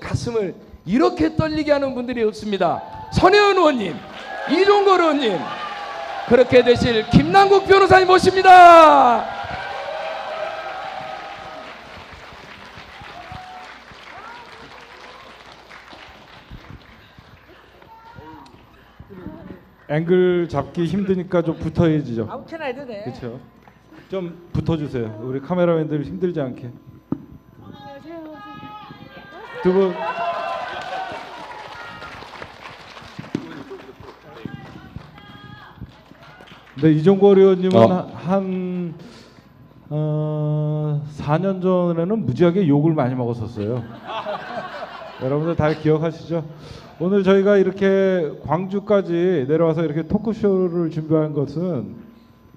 가슴을 이렇게 떨리게 하는 분들이 없습니다. 선혜원 의원님, 이종걸 의원님, 그렇게 되실 김남국 변호사님 모십니다. 앵글 잡기 힘드니까 좀 붙어야지죠. 아무렇게나 해도 돼. 그렇죠. 좀 붙어주세요. 우리 카메라맨들 힘들지 않게. 두 분. 네, 이종걸 의원님은 한 4년 전에는 무지하게 욕을 많이 먹었었어요. 여러분들 다 기억하시죠? 오늘 저희가 이렇게 광주까지 내려와서 이렇게 토크쇼를 준비한 것은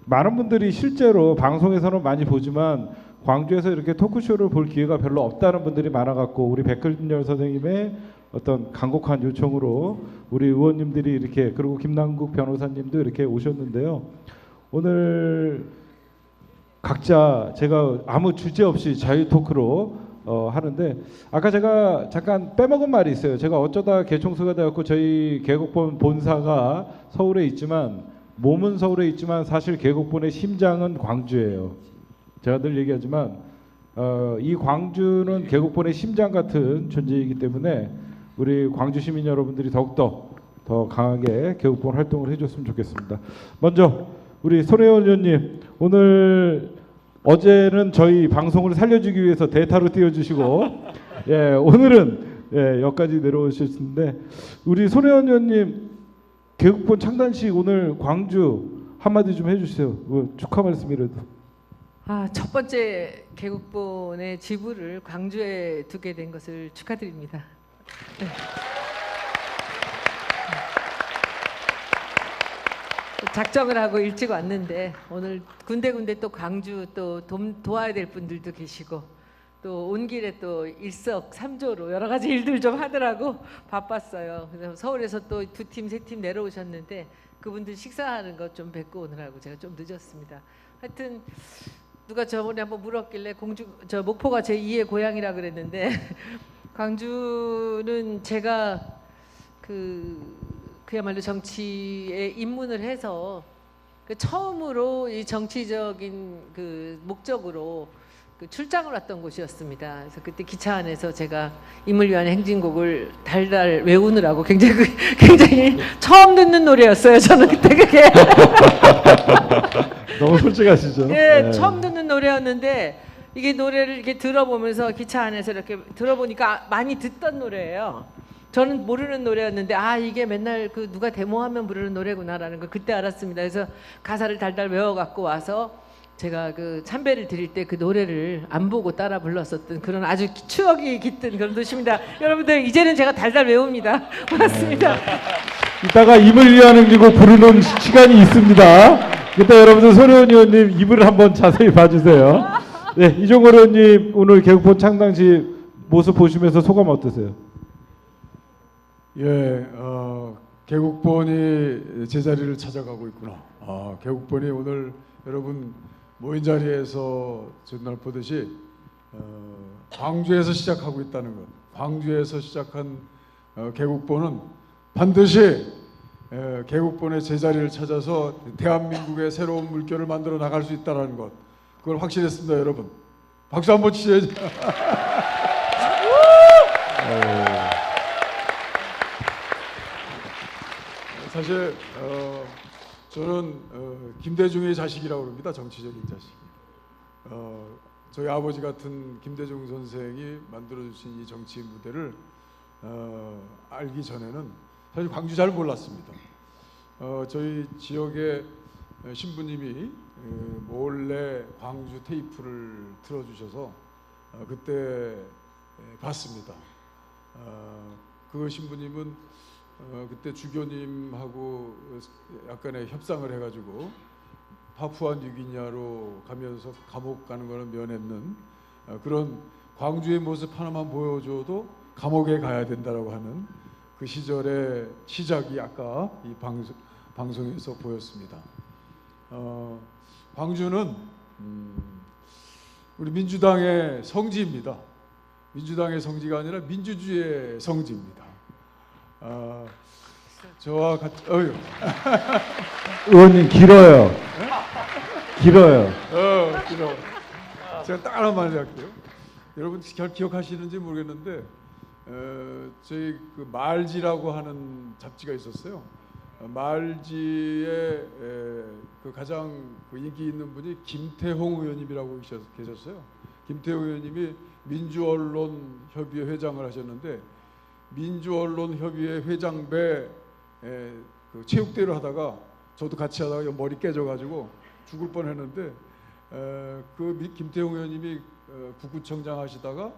많은 분들이 실제로 방송에서는 많이 보지만 광주에서 이렇게 토크쇼를 볼 기회가 별로 없다는 분들이 많아갖고 우리 백글진열 선생님의 어떤 간곡한 요청으로 우리 의원님들이 이렇게, 그리고 김남국 변호사님도 이렇게 오셨는데요. 오늘 각자 제가 아무 주제 없이 자유 토크로 하는데, 아까 제가 잠깐 빼먹은 말이 있어요. 제가 어쩌다 개총수가 되었고 저희 계곡본 본사가 서울에 있지만, 몸은 서울에 있지만 사실 계곡본의 심장은 광주예요. 제가 늘 얘기하지만 이 광주는 계곡본의 심장 같은 존재이기 때문에 우리 광주 시민 여러분들이 더욱더 더 강하게 계곡본 활동을 해줬으면 좋겠습니다. 먼저 우리 손혜원 의원님, 오늘 어제는 저희 방송을 살려주기 위해서 대타로 띄워주시고 예, 오늘은 예, 여기까지 내려오셨는데, 우리 손혜원 의원님 계곡본 창단식 오늘 광주 한마디 좀 해주세요. 뭐 축하 말씀이라도. 첫 번째 계곡본의 지부를 광주에 두게 된 것을 축하드립니다. 네. 작정을 하고 일찍 왔는데 오늘 군데군데 또 광주 또 도와야 될 분들도 계시고 또 온 길에 또 일석삼조로 여러 가지 일들 좀 하느라고 바빴어요. 그래서 서울에서 또 2팀, 3팀 내려오셨는데 그분들 식사하는 것 좀 뵙고 오느라고 제가 좀 늦었습니다. 하여튼 누가 저번에 한번 물었길래 목포가 제 2의 고향이라 그랬는데 광주는 제가 그야말로 정치에 입문을 해서 처음으로 이 정치적인 목적으로 출장을 왔던 곳이었습니다. 그래서 그때 기차 안에서 제가 임을 위한 행진곡을 달달 외우느라고 굉장히 처음 듣는 노래였어요. 저는 그때 그게 너무 솔직하시죠? 예, 네. 처음 듣는 노래였는데 이게 노래를 이렇게 들어보면서 기차 안에서 이렇게 들어보니까 많이 듣던 노래예요. 저는 모르는 노래였는데 이게 맨날 누가 데모하면 부르는 노래구나라는 걸 그때 알았습니다. 그래서 가사를 달달 외워갖고 와서 제가 참배를 드릴 때 그 노래를 안 보고 따라 불렀었던 그런 아주 추억이 깃든 그런 도시입니다. 여러분들 이제는 제가 달달 외웁니다. 고맙습니다. 이따가 임을 위한 행진곡 부르는 시간이 있습니다. 이따 여러분들 손혜원 의원님 입을 한번 자세히 봐주세요. 네, 이종걸 의원님 오늘 계곡본 창당식 모습 보시면서 소감 어떠세요? 예, 계곡본이 제자리를 찾아가고 있구나. 계곡본이 오늘 여러분 모인 자리에서 전날 보듯이 광주에서 시작하고 있다는 것. 광주에서 시작한 계곡본은 반드시 계곡본의 제자리를 찾아서 대한민국의 새로운 물결을 만들어 나갈 수 있다는 것. 그걸 확신했습니다, 여러분. 박수 한번 치셔야죠. 사실 저는 김대중의 자식이라고 합니다. 정치적인 자식. 저희 아버지 같은 김대중 선생이 만들어주신 이 정치 무대를 알기 전에는 사실 광주 잘 몰랐습니다. 저희 지역의 신부님이 몰래 광주 테이프를 틀어주셔서 그때 봤습니다. 그 신부님은 그때 주교님하고 약간의 협상을 해가지고 파푸아 뉴기니아로 가면서 감옥 가는 거는 면했는 그런 광주의 모습 하나만 보여줘도 감옥에 가야 된다라고 하는 그 시절의 시작이 아까 이 방송에서 보였습니다. 광주는 우리 민주당의 성지입니다. 민주당의 성지가 아니라 민주주의의 성지입니다. 저와 같이 의원님 길어요. 길어요. 길어. 제가 딱 하나만 할게요. 여러분 잘 기억하시는지 모르겠는데 저희 그 말지라고 하는 잡지가 있었어요. 말지에 그 가장 그 인기 있는 분이 김태홍 의원님이라고 계셨어요. 김태홍 의원님이 민주언론협의회 회장을 하셨는데 민주언론협의회 회장배 그 체육대회를 하다가 저도 같이 하다가 머리 깨져가지고 죽을 뻔했는데 그 김태홍 의원님이 북구청장 하시다가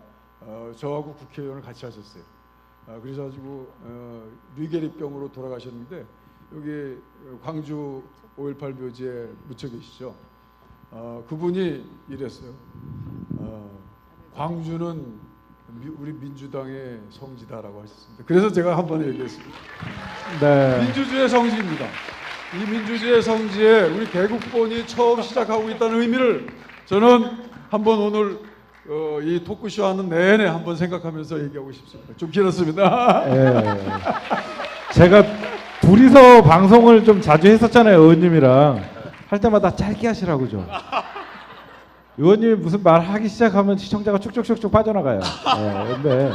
저하고 국회의원을 같이 하셨어요. 그래가지고 뇌계리병으로 돌아가셨는데 여기 광주 5.18 묘지에 묻혀 계시죠. 그분이 이랬어요. 광주는 우리 민주당의 성지다라고 하셨습니다. 그래서 제가 한 번에 얘기했습니다. 네. 민주주의의 성지입니다. 이 민주주의의 성지에 우리 개국본이 처음 시작하고 있다는 의미를 저는 한번 오늘 이 토크쇼 하는 내내 한번 생각하면서 얘기하고 싶습니다. 좀 길었습니다. 예. 제가 둘이서 방송을 좀 자주 했었잖아요. 의원님이랑 할 때마다 짧게 하시라고 좀. 의원님이 무슨 말 하기 시작하면 시청자가 쭉쭉쭉쭉 빠져나가요. 예. 근데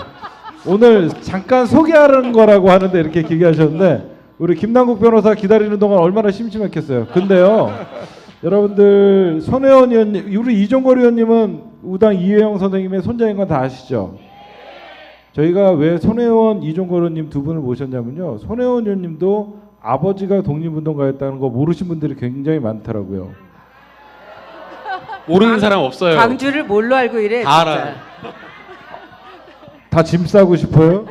오늘 잠깐 소개하는 거라고 하는데 이렇게 길게 하셨는데 우리 김남국 변호사 기다리는 동안 얼마나 심심했겠어요. 근데요, 여러분들 손혜원 의원님, 우리 이종걸 의원님은 우당 이회영 선생님의 손자인 건 다 아시죠? 저희가 왜 손혜원, 이종걸 의원님 두 분을 모셨냐면요, 손혜원 의원님도 아버지가 독립운동가였다는 거 모르신 분들이 굉장히 많더라고요. 모르는 사람 없어요. 광주를 뭘로 알고 이래? 다 진짜. 알아요. 다 짐 싸고 싶어요?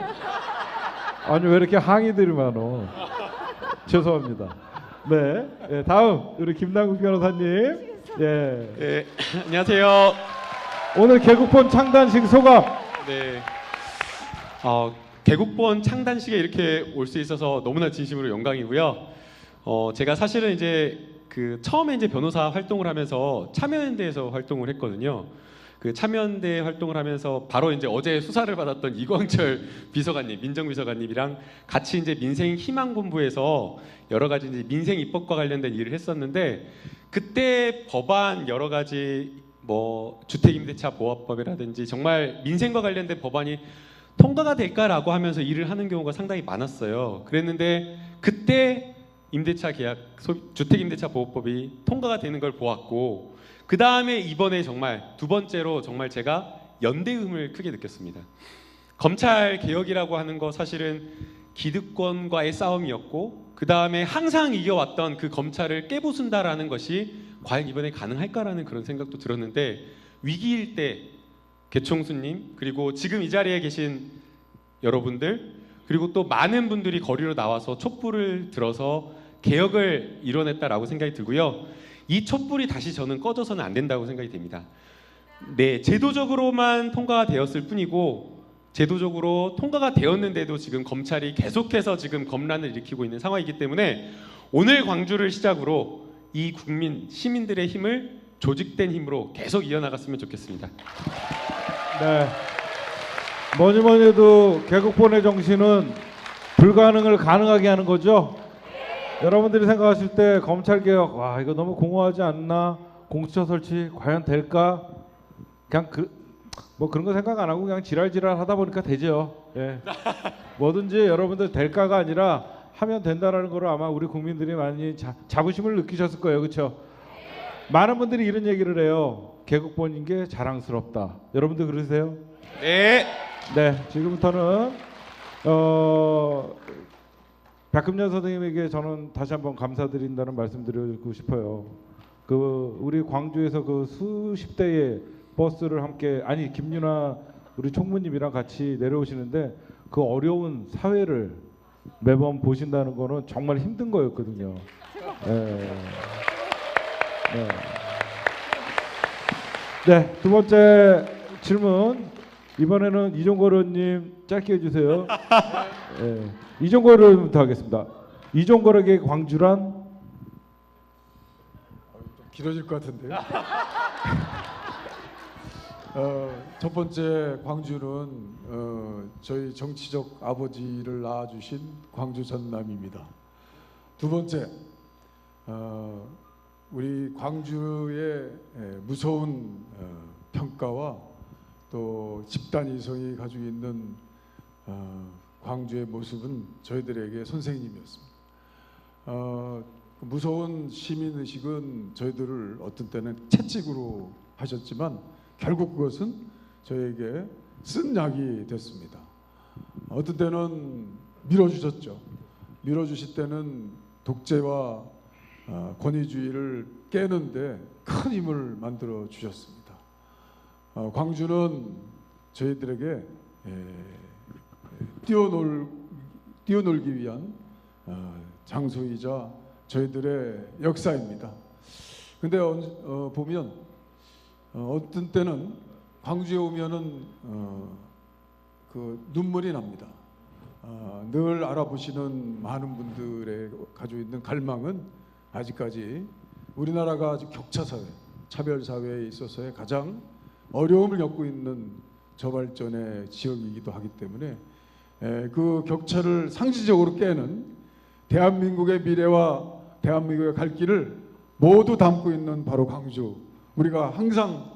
아니 왜 이렇게 항의들이 많어? 죄송합니다. 네, 예, 다음 우리 김남국 변호사님. 예, 네, 안녕하세요. 오늘 개국본 창단식 소감. 네, 개국본 창단식에 이렇게 올 수 있어서 너무나 진심으로 영광이고요. 제가 사실은 이제 그 처음에 이제 변호사 활동을 하면서 참여연대에서 활동을 했거든요. 그 참여연대 활동을 하면서 바로 이제 어제 수사를 받았던 이광철 비서관님, 민정비서관님이랑 같이 이제 민생 희망본부에서 여러 가지 이제 민생 입법과 관련된 일을 했었는데 그때 법안 여러 가지 뭐 주택임대차 보호법이라든지 정말 민생과 관련된 법안이 통과가 될까라고 하면서 일을 하는 경우가 상당히 많았어요. 그랬는데 그때 임대차 계약 주택임대차 보호법이 통과가 되는 걸 보았고 그 다음에 이번에 정말 두 번째로 정말 제가 연대음을 크게 느꼈습니다. 검찰 개혁이라고 하는 거 사실은 기득권과의 싸움이었고 그 다음에 항상 이겨왔던 그 검찰을 깨부순다라는 것이 과연 이번에 가능할까라는 그런 생각도 들었는데 위기일 때 개총수님 그리고 지금 이 자리에 계신 여러분들 그리고 또 많은 분들이 거리로 나와서 촛불을 들어서 개혁을 이뤄냈다라고 생각이 들고요. 이 촛불이 다시 저는 꺼져서는 안 된다고 생각이 됩니다. 네, 제도적으로만 통과가 되었을 뿐이고 제도적으로 통과가 되었는데도 지금 검찰이 계속해서 지금 검란을 일으키고 있는 상황이기 때문에 오늘 광주를 시작으로 이 국민, 시민들의 힘을 조직된 힘으로 계속 이어나갔으면 좋겠습니다. 네. 뭐니 해도 개국본의 정신은 불가능을 가능하게 하는 거죠. 여러분들이 생각하실 때 검찰개혁 와 이거 너무 공허하지 않나, 공수처 설치 과연 될까, 그냥 뭐 그런 거 생각 안 하고 그냥 지랄지랄 하다 보니까 되죠. 예. 뭐든지 여러분들 될까가 아니라 하면 된다라는 거를 아마 우리 국민들이 많이 자부심을 느끼셨을 거예요. 그렇죠? 많은 분들이 이런 얘기를 해요. 개국본인 게 자랑스럽다. 여러분들 그러세요? 네. 네, 지금부터는 박금년 선생님에게 저는 다시 한번 감사드린다는 말씀드리고 싶어요. 그 우리 광주에서 그 수십 대의 버스를 함께 김윤아 우리 총무님이랑 같이 내려오시는데 그 어려운 사회를 매번 보신다는 거는 정말 힘든 거였거든요. 네. 네. 네, 두 번째 질문 이번에는 이종걸 의원님 짧게 해주세요. 네. 이종걸 의원부터 하겠습니다. 이종걸에게 광주란? 좀 길어질 것 같은데요. 첫 번째 광주는 저희 정치적 아버지를 낳아주신 광주 전남입니다. 두 번째, 우리 광주의 무서운 평가와 또 집단 이성이 가지고 있는 광주의 모습은 저희들에게 선생님이었습니다. 무서운 시민의식은 저희들을 어떤 때는 채찍으로 하셨지만 결국 그것은 저에게 쓴 약이 됐습니다. 어떤 때는 밀어주셨죠. 밀어주실 때는 독재와 권위주의를 깨는데 큰 힘을 만들어 주셨습니다. 광주는 저희들에게 뛰어놀기 위한 장소이자 저희들의 역사입니다. 근데 보면 어떤 때는 광주에 오면은 그 눈물이 납니다. 늘 알아보시는 많은 분들의 가지고 있는 갈망은 아직까지 우리나라가 아직 격차 사회, 차별 사회에 있어서의 가장 어려움을 겪고 있는 저발전의 지역이기도 하기 때문에 그 격차를 상시적으로 깨는 대한민국의 미래와 대한민국의 갈 길을 모두 담고 있는 바로 광주. 우리가 항상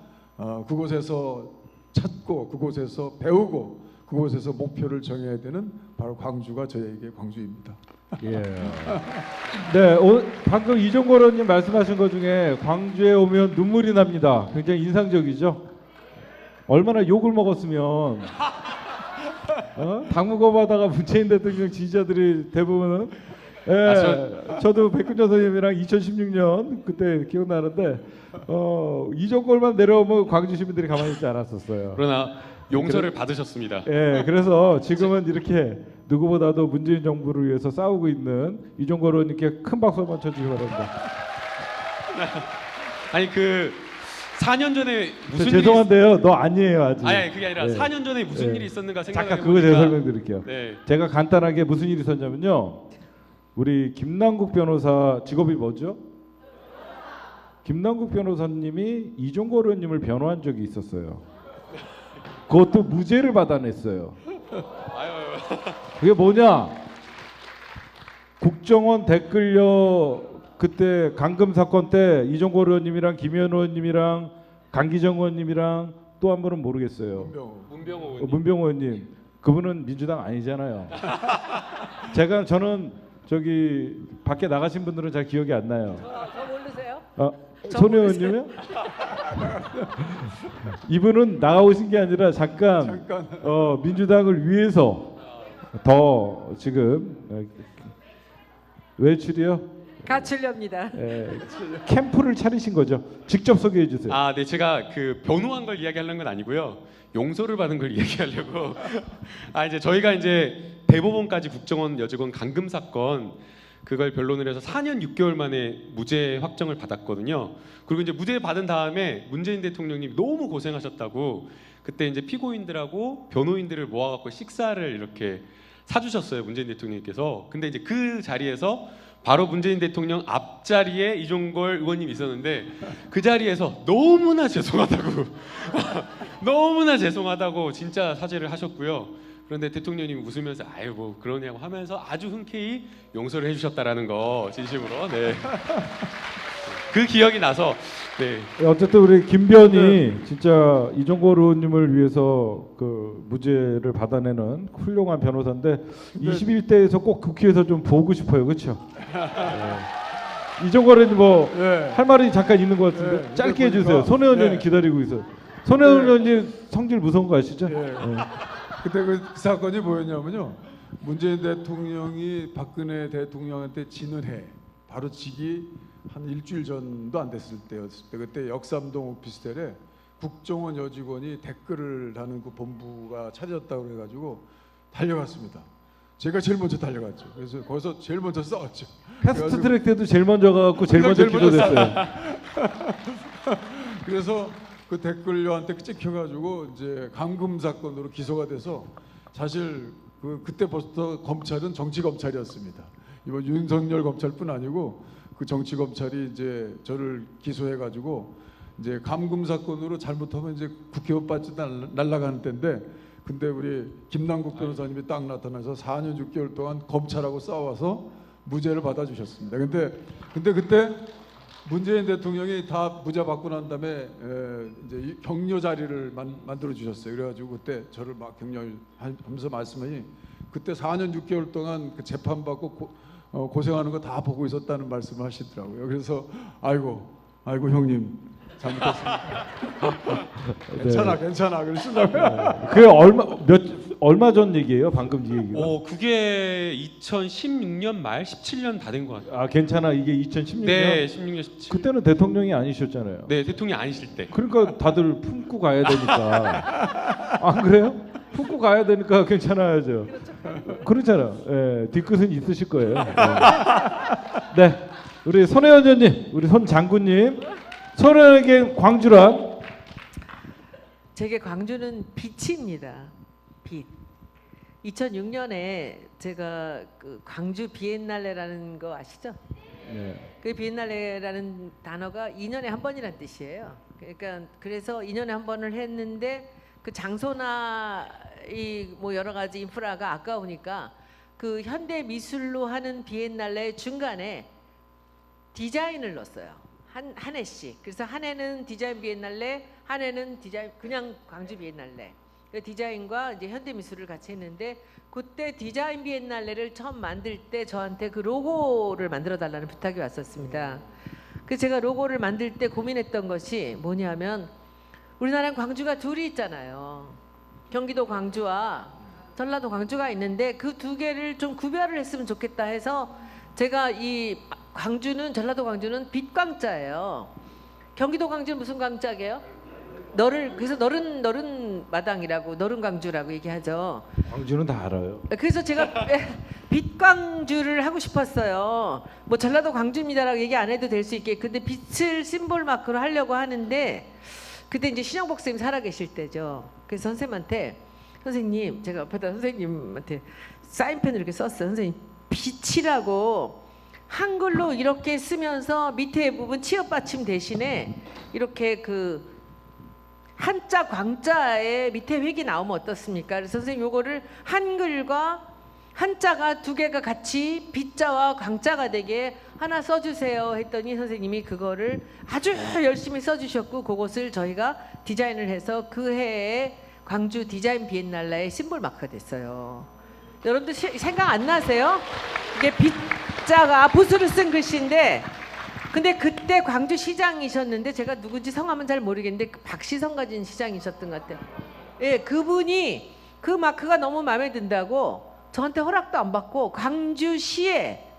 그곳에서 찾고 그곳에서 배우고 그곳에서 목표를 정해야 되는 바로 광주가 저에게 광주입니다. 예. 네, 방금 이종걸 의원님 말씀하신 것 중에 광주에 오면 눈물이 납니다. 굉장히 인상적이죠. 얼마나 욕을 먹었으면 당무검하다가 문재인 대통령 지지자들이 대부분은 저도 백근정 선생님이랑 2016년 그때 기억나는데 이종걸만 내려오면 광주 시민들이 가만히 있지 않았었어요. 그러나 용서를 받으셨습니다. 예, 그래서 지금은 이렇게 누구보다도 문재인 정부를 위해서 싸우고 있는 이종걸 의원님께 큰 박수 한번 쳐주시기 바랍니다. 아니 그 4년 전에 무슨 죄송한데요, 너 아니에요 아직. 아니 그게 아니라 네. 4년 전에 무슨 네. 일이 있었는가 생각해 잠깐 보니까 그거 제가 설명드릴게요. 네. 제가 간단하게 무슨 일이 있었냐면요, 우리 김남국 변호사 직업이 뭐죠? 김남국 변호사님이 이종걸 의원님을 변호한 적이 있었어요. 그것도 무죄를 받아냈어요. 그게 뭐냐? 국정원 댓글녀 그때 강금 사건 때 이종걸 의원님이랑 김현 의원님이랑 강기정 의원님이랑 또 한 분은 모르겠어요. 문병호 의원님. 문병호 의원님. 그분은 민주당 아니잖아요. 저는 저기 밖에 나가신 분들은 잘 기억이 안 나요. 저 모르세요? 손 의원님이요? 이분은 나오신 게 아니라 잠깐. 민주당을 위해서 더 지금 외출이요? 가출렵니다. 캠프를 차리신 거죠. 직접 소개해 주세요. 아, 네, 제가 그 변호한 걸 이야기하려는 건 아니고요. 용서를 받은 걸 이야기하려고. 이제 저희가 이제 대법원까지 국정원 여직원 감금 사건 그걸 변론을 해서 4년 6개월 만에 무죄 확정을 받았거든요. 그리고 이제 무죄 받은 다음에 문재인 대통령님이 너무 고생하셨다고 그때 이제 피고인들하고 변호인들을 모아갖고 식사를 이렇게 사주셨어요, 문재인 대통령님께서. 근데 이제 그 자리에서 바로 문재인 대통령 앞자리에 이종걸 의원님이 있었는데 그 자리에서 너무나 죄송하다고 너무나 죄송하다고 진짜 사죄를 하셨고요. 그런데 대통령님이 웃으면서 아유 뭐 그러냐고 하면서 아주 흔쾌히 용서를 해주셨다라는 거 진심으로 그 기억이 나서 어쨌든 우리 김변이 진짜 이종걸 의원님을 위해서 그 무죄를 받아내는 훌륭한 변호사인데 21대에서 꼭 국회에서 좀 보고 싶어요, 그렇죠? 이종걸 의원님 뭐 할 말이 잠깐 있는 것 같은데 짧게 해주세요. 손혜원 의원님 기다리고 있어요. 손혜원 의원님 성질 무서운 거 아시죠? 그때 그 사건이 뭐였냐면요, 문재인 대통령이 박근혜 대통령한테 지는 해 바로 지기 한 일주일 전도 안 됐을 때였을 때, 그때 역삼동 오피스텔에 국정원 여직원이 댓글을 다는 그 본부가 차렸다고 그래가지고 달려갔습니다. 제가 제일 먼저 달려갔죠. 그래서 거기서 제일 먼저 싸웠죠. 패스트트랙 때도 제일 먼저 가고 제일 먼저 기소됐어요. 그래서 그 댓글녀한테 찍혀가지고 이제 감금 사건으로 기소가 돼서 사실 그때부터 검찰은 정치 검찰이었습니다. 이번 윤석열 검찰뿐 아니고 그 정치 검찰이 이제 저를 기소해가지고 이제 감금 사건으로 잘못하면 이제 국회의원 빠지 날아가는 때인데, 근데 우리 김남국 변호사님이 딱 나타나서 4년 6개월 동안 검찰하고 싸워서 무죄를 받아주셨습니다. 근데 그때 문재인 대통령이 다 무죄 받고 난 다음에 이제 격려 자리를 만들어 주셨어요. 그래가지고 그때 저를 막 격려하면서 말씀하니, 그때 4년 6개월 동안 그 재판 받고 고생하는 거 다 보고 있었다는 말씀을 하시더라고요. 그래서 아이고 형님 잘못했습니다. 괜찮아 그러시더라고요. 그게 얼마 전 얘기예요? 방금 이 얘기가. 그게 2016년 말 17년 다 된 것 같아요. 아 괜찮아, 이게 2016년. 네, 16년 17. 그때는 대통령이 아니셨잖아요. 네, 대통령이 아니실 때. 그러니까 다들 품고 가야 되니까. 안 그래요? 품고 가야 되니까 괜찮아야죠. 그렇잖아. 예, 뒤끝은 있으실 거예요. 예. 네, 우리 손혜원 의원님, 우리 손 장군님, 손혜원에게 광주란? 제게 광주는 빛입니다. 빛. 2006년에 제가 그 광주 비엔날레라는 거 아시죠? 네. 그 비엔날레라는 단어가 2년에 한 번이라는 뜻이에요. 그러니까 그래서 2년에 한 번을 했는데 그 장소나 이 뭐 여러 가지 인프라가 아까우니까 그 현대 미술로 하는 비엔날레 중간에 디자인을 넣었어요. 한 해씩. 그래서 한 해는 디자인 비엔날레, 한 해는 디자인 그냥 광주 비엔날레. 그 디자인과 이제 현대 미술을 같이 했는데, 그때 디자인 비엔날레를 처음 만들 때 저한테 그 로고를 만들어 달라는 부탁이 왔었습니다. 그래서 제가 로고를 만들 때 고민했던 것이 뭐냐면, 우리나라는 광주가 둘이 있잖아요. 경기도 광주와 전라도 광주가 있는데 그 두 개를 좀 구별을 했으면 좋겠다 해서, 제가 이 광주는, 전라도 광주는 빛광자예요. 경기도 광주는 무슨 광자게요? 그래서 너른 마당이라고, 너른 광주라고 얘기하죠. 광주는 다 알아요. 그래서 제가 빛광주를 하고 싶었어요. 뭐 전라도 광주입니다라고 얘기 안 해도 될 수 있게. 근데 빛을 심볼 마크로 하려고 하는데, 그때 이제 신영복 선생님 살아계실 때죠. 그래서 선생님한테, 선생님, 제가 옆에다 선생님한테 사인펜을 이렇게 썼어요. 선생님, 빛이라고 한글로 이렇게 쓰면서 밑에 부분 치읓 받침 대신에 이렇게 그 한자 광자에 밑에 획이 나오면 어떻습니까? 그래서 선생님 요거를 한글과 한자가 두 개가 같이 빛자와 광자가 되게 하나 써주세요 했더니, 선생님이 그거를 아주 열심히 써주셨고, 그것을 저희가 디자인을 해서 그 해에 광주 디자인 비엔날레의 심볼 마크가 됐어요. 여러분들 생각 안 나세요? 이게 빛자가 붓으로 쓴 글씨인데, 근데 그때 광주 시장이셨는데, 제가 누군지 성함은 잘 모르겠는데 박시성가진 시장이셨던 것 같아요. 예, 그분이 그 마크가 너무 마음에 든다고 저한테 허락도 안 받고 광주시에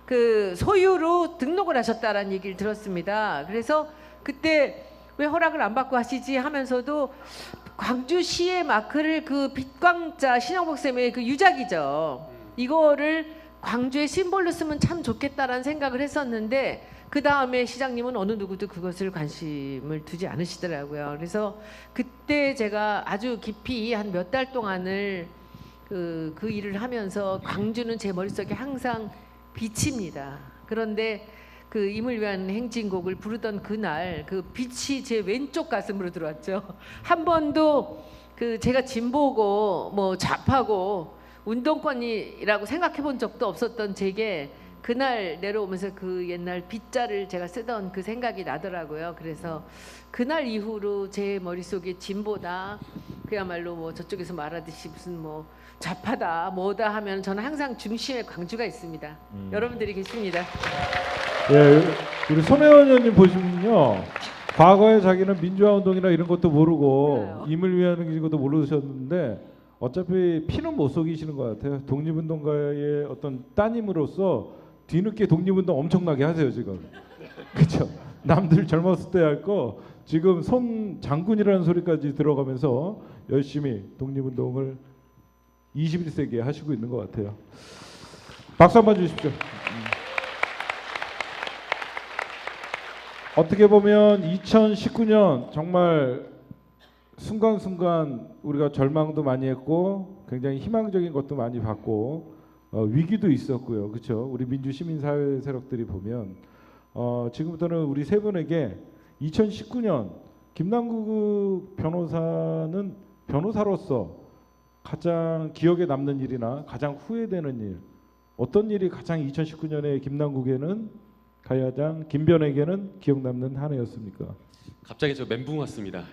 그 소유로 등록을 하셨다라는 얘기를 들었습니다. 그래서 그때 왜 허락을 안 받고 하시지 하면서도, 광주시의 마크를 그 빛광자, 신영복 쌤의 그 유작이죠. 이거를 광주의 심볼로 쓰면 참 좋겠다라는 생각을 했었는데, 그 다음에 시장님은 어느 누구도 그것을 관심을 두지 않으시더라고요. 그래서 그때 제가 아주 깊이 한 몇 달 동안을 그 일을 하면서, 광주는 제 머릿속에 항상 빛입니다. 그런데 그 임을 위한 행진곡을 부르던 그날, 그 빛이 제 왼쪽 가슴으로 들어왔죠. 한 번도 그 제가 진보고 뭐 좌파고 운동권이라고 생각해 본 적도 없었던 제게 그날 내려오면서 그 옛날 빗자를 제가 쓰던 그 생각이 나더라고요. 그래서 그날 이후로 제 머릿속에 진보다, 그야말로 뭐 저쪽에서 말하듯이 무슨 뭐 좌파다 뭐다 하면 저는 항상 중심에 광주가 있습니다. 여러분들이 계십니다. 예, 우리 손혜원 의원님 보시면요, 과거에 자기는 민주화 운동이나 이런 것도 모르고 몰라요. 임을 위하는 것도 모르셨는데, 어차피 피는 못 속이시는 것 같아요. 독립운동가의 어떤 따님으로서 뒤늦게 독립운동 엄청나게 하세요 지금. 그렇죠? 남들 젊었을 때 할 거 지금 손 장군이라는 소리까지 들어가면서 열심히 독립운동을 21세기에 하시고 있는 것 같아요. 박수 한번 주십시오. 어떻게 보면 2019년 정말 순간순간 우리가 절망도 많이 했고 굉장히 희망적인 것도 많이 봤고 위기도 있었고요. 그렇죠? 우리 민주시민사회 세력들이 보면 지금부터는 우리 세 분에게 2019년 김남국 변호사는 변호사로서 가장 기억에 남는 일이나 가장 후회되는 일, 어떤 일이 가장 2019년에 김남국에는 가야장 김변에게는 기억 남는 한 해였습니까? 갑자기 저 멘붕 왔습니다.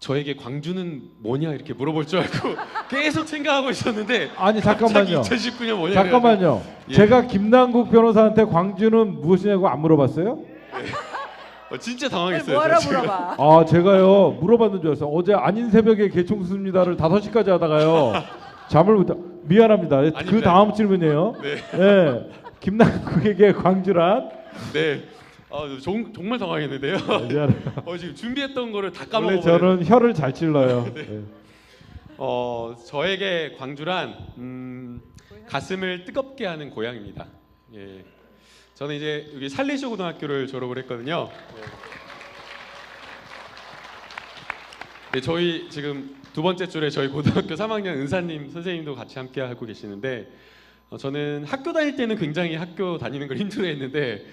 저에게 광주는 뭐냐 이렇게 물어볼 줄 알고 계속 생각하고 있었는데 아니 잠깐만요. 2019년 뭐냐 잠깐만요. 예. 제가 김남국 변호사한테 광주는 무엇이냐고 안 물어봤어요? 진짜 당황했어요. 뭐하러 저 지금. 물어봐. 아 제가요 물어봤는 줄 알았어요. 어제 아닌 새벽에 개총수입니다를 5시까지 하다가요 잠을 못 아닙니다. 미안합니다. 그 다음 질문이에요. 네. 네. 김남국에게 광주란? 네. 정말 당황했는데요. 미안해요. 지금 준비했던 거를 다 원래 까먹어버려요. 저는 혀를 잘 찔러요. 네. 저에게 광주란 가슴을 뜨겁게 하는 고향입니다. 예. 저는 이제 여기 살리쇼 고등학교를 졸업을 했거든요. 네, 저희 지금 두 번째 줄에 저희 고등학교 3학년 은사님 선생님도 같이 함께 하고 계시는데 저는 학교 다닐 때는 굉장히 학교 다니는 걸 힘들어했는데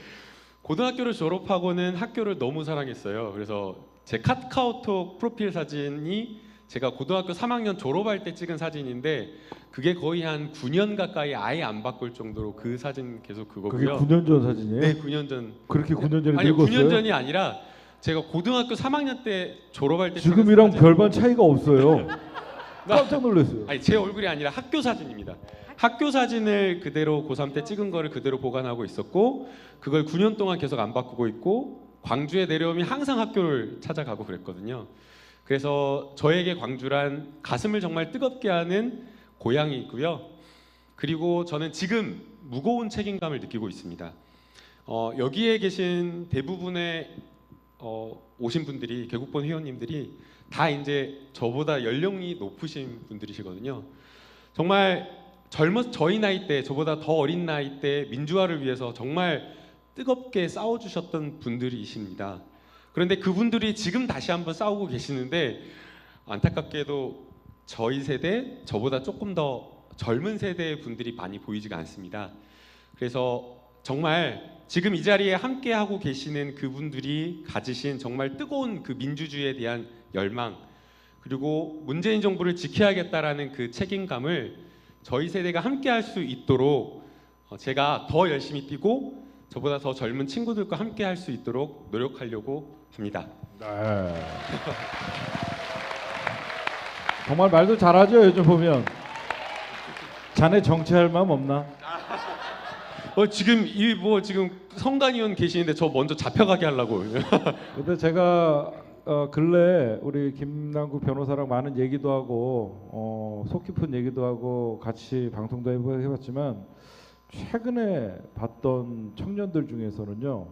고등학교를 졸업하고는 학교를 너무 사랑했어요. 그래서 제 카카오톡 프로필 사진이 제가 고등학교 3학년 졸업할 때 찍은 사진인데 그게 거의 한 9년 가까이 아예 안 바꿀 정도로 그 사진 계속 그게 그거고요. 9년 전 사진이에요? 네, 9년 전. 그렇게 9년 전에 아니 늙었어요? 9년 전이 아니라 제가 고등학교 3학년 때 졸업할 때 지금이랑 찍은 별반 차이가 없어요. 깜짝 놀랐어요. 아니 제 얼굴이 아니라 학교 사진입니다. 학교 사진을 그대로 고3 때 찍은 거를 그대로 보관하고 있었고 그걸 9년 동안 계속 안 바꾸고 있고 광주에 내려오면 항상 학교를 찾아가고 그랬거든요. 그래서 저에게 광주란 가슴을 정말 뜨겁게 하는 고향이 있고요. 그리고 저는 지금 무거운 책임감을 느끼고 있습니다. 여기에 계신 대부분의 오신 분들이 개국본 회원님들이 다 이제 저보다 연령이 높으신 분들이시거든요. 정말 저희 나이 때 저보다 더 어린 나이 때 민주화를 위해서 정말 뜨겁게 싸워주셨던 분들이십니다. 그런데 그분들이 지금 다시 한번 싸우고 계시는데 안타깝게도 저희 세대, 저보다 조금 더 젊은 세대의 분들이 많이 보이지가 않습니다. 그래서 정말 지금 이 자리에 함께 하고 계시는 그분들이 가지신 정말 뜨거운 그 민주주의에 대한 열망 그리고 문재인 정부를 지켜야겠다라는 그 책임감을 저희 세대가 함께 할 수 있도록 제가 더 열심히 뛰고 저보다 더 젊은 친구들과 함께 할 수 있도록 노력하려고 합니다. 네. 정말 말도 잘하죠. 요즘 보면. 자네 정치할 마음 없나? 지금 지금 성관위원 계시는데 저 먼저 잡혀가게 하려고. 근데 제가 근래 우리 김남국 변호사랑 많은 얘기도 하고 속 깊은 얘기도 하고 같이 방송도 해봤지만 최근에 봤던 청년들 중에서는요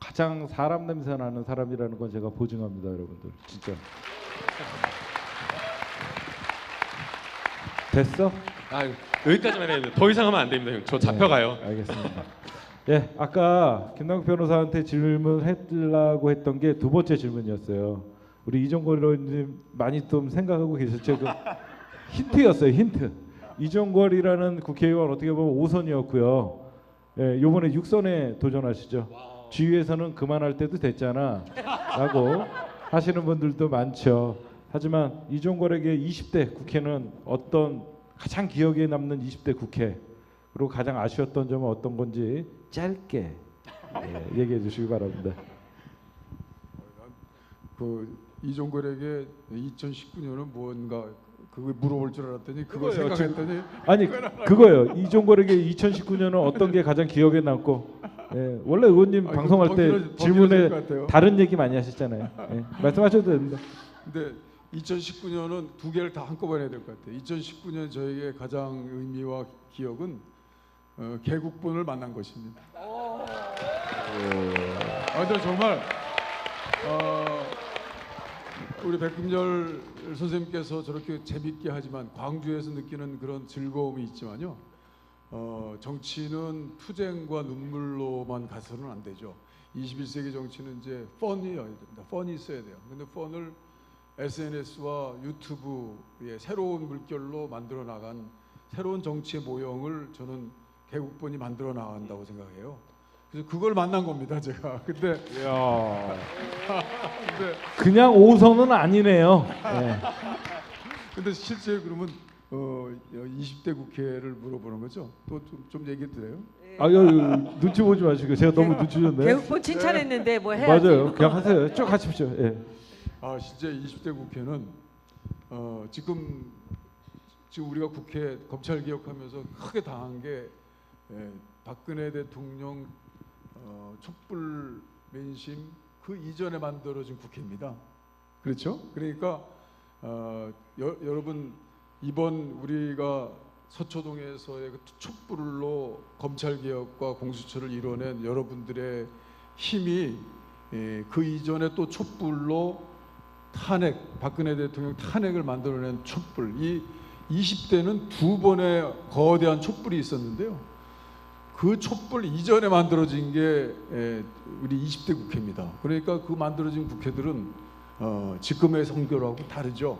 가장 사람 냄새 나는 사람이라는 건 제가 보증합니다, 여러분들. 진짜. 됐어? 여기까지만 해야 돼요. 더 이상 하면 안 됩니다, 형. 저 잡혀가요. 네, 알겠습니다. 예, 아까 김남국 변호사한테 질문하려고 했던 게 두 번째 질문이었어요. 우리 이종걸 의원님 많이 좀 생각하고 계셨죠? 그 힌트였어요, 힌트. 이종걸이라는 국회의원 어떻게 보면 5선이었고요. 예, 요번에 6선에 도전하시죠. 주위에서는 그만할 때도 됐잖아라고 하시는 분들도 많죠. 하지만 이종걸에게 20대 국회는 어떤 가장 기억에 남는 20대 국회 그리고 가장 아쉬웠던 점은 어떤 건지 짧게 얘기해 주시기 바랍니다. 이종걸에게 2019년은 뭔가 그거 물어볼 줄 알았더니 그거 생각했더니 아니 그거예요. 이종걸에게 2019년은 어떤 게 가장 기억에 남고 원래 의원님 방송할 때 질문에 다른 얘기 많이 하셨잖아요. 말씀하셔도 됩니다. 근데 2019년은 두 개를 다 한꺼번에 해야 될 것 같아요. 2019년 저에게 가장 의미와 기억은 개국본을 만난 것입니다. 근데 정말 우리 백금절 선생님께서 저렇게 재밌게 하지만 광주에서 느끼는 그런 즐거움이 있지만요. 정치는 투쟁과 눈물로만 가서는 안 되죠. 21세기 정치는 이제 펀이어야 됩니다. 펀이 있어야 돼요. 근데 펀을 SNS와 유튜브의 새로운 물결로 만들어 나간 새로운 정치의 모형을 저는 개국본이 만들어 나간다고 생각해요. 그래서 그걸 만난 겁니다, 제가. 근데 이야. 근데 그냥 5선은 아니네요. 네. 근데 실제 그러면 20대 국회를 물어보는 거죠? 또 좀 얘기 드려요? 눈치 보지 마시고 제가 너무 눈치 줬네. 개국본 칭찬했는데 뭐 해야지. 맞아요. 그냥 하세요. 쭉 하십시오. 예. 아, 실제 20대 국회는 지금 우리가 국회 검찰 개혁하면서 크게 당한 게 박근혜 대통령 촛불 민심 그 이전에 만들어진 국회입니다. 그렇죠? 그러니까 여러분 이번 우리가 서초동에서의 그 촛불로 검찰 개혁과 공수처를 이뤄낸 여러분들의 힘이 그 이전에 또 촛불로 박근혜 대통령 탄핵을 만들어낸 촛불, 이 20대는 두 번의 거대한 촛불이 있었는데요. 그 촛불 이전에 만들어진 게 우리 20대 국회입니다. 그러니까 그 만들어진 국회들은 지금의 성교하고 다르죠.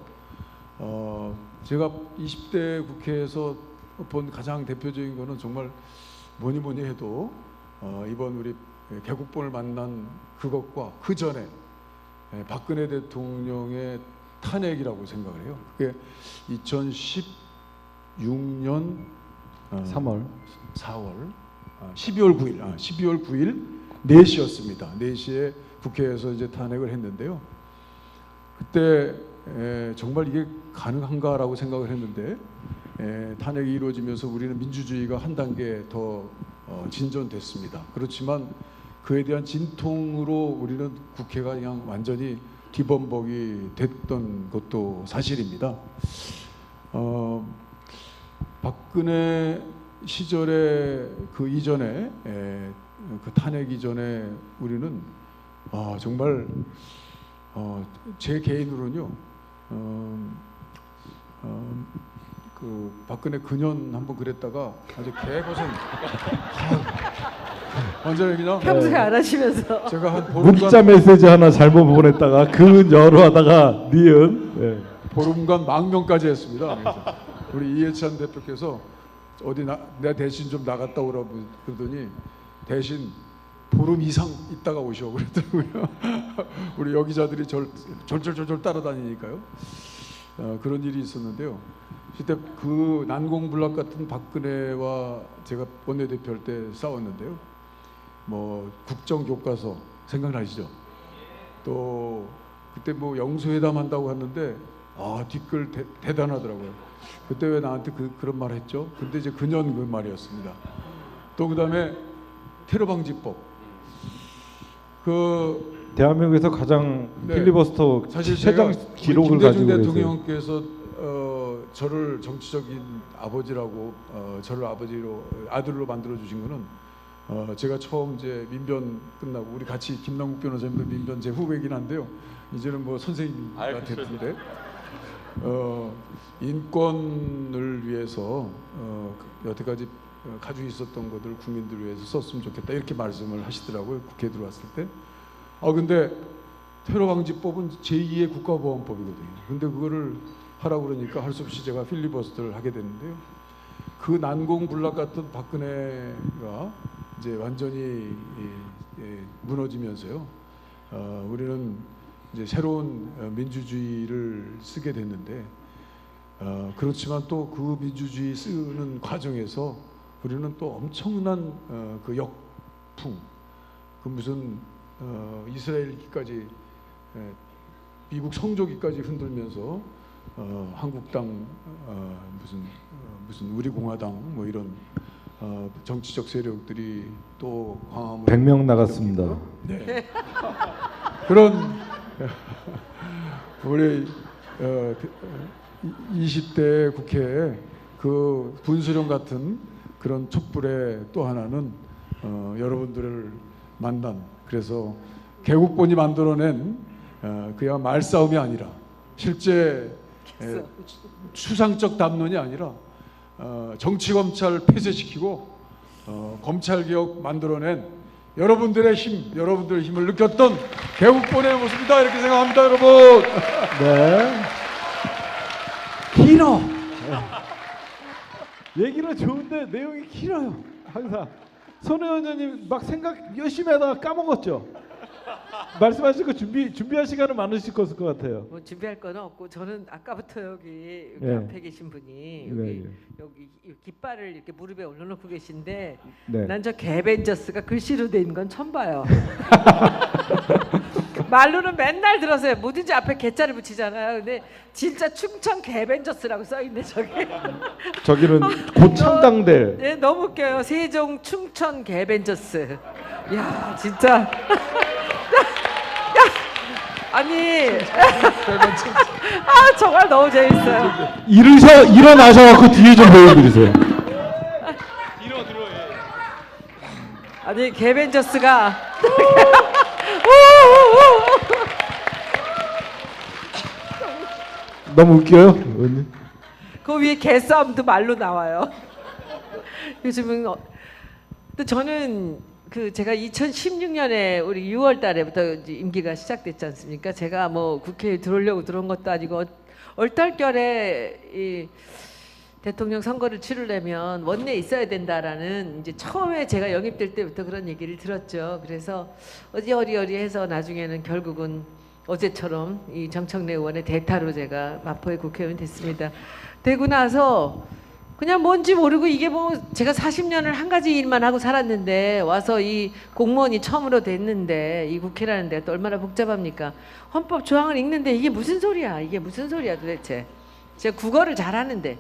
제가 20대 국회에서 본 가장 대표적인 거는 정말 뭐니 해도 이번 우리 개국본을 만난 그것과 그 전에 박근혜 대통령의 탄핵이라고 생각을 해요. 그게 2016년 3월 12월 9일 4시였습니다. 4시에 국회에서 이제 탄핵을 했는데요. 그때 정말 이게 가능한가라고 생각을 했는데 탄핵이 이루어지면서 우리는 민주주의가 한 단계 더 진전됐습니다. 그렇지만 그에 대한 진통으로 우리는 국회가 그냥 완전히 뒤범벅이 됐던 것도 사실입니다. 박근혜 시절에 그 이전에 그 탄핵 이전에 우리는 정말 제 개인으로는요 그 박근혜 근현 한번 그랬다가 아주 개고생 완전히 그냥 평소에 안 하시면서 제가 한 문자 메시지 하나 잘못 보냈다가 근여로 하다가 니은. 예. 보름간 망명까지 했습니다. 그래서 우리 이해찬 대표께서 어디 내 대신 좀 나갔다 오라고 그러더니 대신 보름 이상 있다가 오시오 그랬더라고요. 우리 여기자들이 절절절절 따라다니니까요. 그런 일이 있었는데요. 그때 그 난공불락 같은 박근혜와 제가 원내대표 할 때 싸웠는데요. 뭐 국정교과서 생각나시죠? 또 그때 뭐 영수회담 한다고 하는데 뒷글 대단하더라고요. 그때 왜 나한테 그런 말 했죠? 근데 이제 근현 그 말이었습니다. 또 그다음에 테러 방지법. 그 대한민국에서 가장 네. 필리버스터 사실 최장 제가 기록을 김대중 가지고 계세요. 대통령께서 저를 정치적인 아버지라고 저를 아들로 만들어 주신 거는 제가 처음 이제 민변 끝나고 우리 같이 김남국 변호사님도 민변 제 후배이긴 한데요. 이제는 뭐 선생님이 됐는데 인권을 위해서 여태까지 가지고 있었던 것들을 국민들을 위해서 썼으면 좋겠다 이렇게 말씀을 하시더라고요. 국회에 들어왔을 때. 근데 테러방지법은 제2의 국가보안법이거든요. 근데 그거를 하라고 그러니까 할 수 없이 제가 필리버스터를 하게 됐는데요. 그 난공불락 같은 박근혜가 이제 완전히 무너지면서요. 우리는 이제 새로운 민주주의를 쓰게 됐는데 그렇지만 또 그 민주주의 쓰는 과정에서 우리는 또 엄청난 그 역풍, 그 무슨 이스라엘기까지 미국 성조기까지 흔들면서 한국당 무슨 우리공화당 뭐 이런 정치적 세력들이 또 광화문 100명 나갔습니다. 네. 그런 우리 20대 국회에 그 분수령 같은 그런 촛불의 또 하나는 여러분들을 만난 그래서 개국본이 만들어낸 그야 말싸움이 아니라 실제 추상적 담론이 아니라 정치 검찰 폐쇄시키고 검찰 개혁 만들어낸 여러분들의 힘을 느꼈던 개국본의 모습이다 이렇게 생각합니다, 여러분. 네. 길어. 얘기는 좋은데 내용이 길어요. 항상 손 의원님 막 생각 열심히 하다가 까먹었죠. 말씀하실 거 준비할 시간은 많으실 것 같아요. 뭐 준비할 건 없고 저는 아까부터 여기 네. 앞에 계신 분이 네, 여기 깃발을 이렇게 무릎에 올려놓고 계신데 네. 난 저 개벤저스가 글씨로 돼 있는 건 처음 봐요. 말로는 맨날 들었어요. 뭐든지 앞에 개자를 붙이잖아요. 근데 진짜 충청 개벤저스라고 써 있네 저기. 저기는 고창당대. 네, 너무 웃겨요. 세종 충천 개벤저스. 야 진짜. 야, 아니. 아 정말 너무 재밌어요. 일어나셔갖고 뒤에 좀 보여드리세요. 들어 예. 아니 개벤저스가 너무 웃겨요, 의원님. 그 위에 개싸움도 말로 나와요. 요즘은 또 저는 그 제가 2016년에 우리 6월달에부터 이제 임기가 시작됐지 않습니까? 제가 뭐 국회에 들어오려고 들어온 것도 아니고 얼떨결에 이 대통령 선거를 치르려면 원내에 있어야 된다라는 이제 처음에 제가 영입될 때부터 그런 얘기를 들었죠. 그래서 어리어리해서 나중에는 결국은 어제처럼 이 정청래 의원의 대타로 제가 마포의 국회의원이 됐습니다. 되고 나서 그냥 뭔지 모르고 이게 뭐 제가 40년을 한 가지 일만 하고 살았는데 와서 이 공무원이 처음으로 됐는데 이 국회라는 데가 또 얼마나 복잡합니까? 헌법 조항을 읽는데 이게 무슨 소리야? 이게 무슨 소리야 도대체? 제가 국어를 잘하는데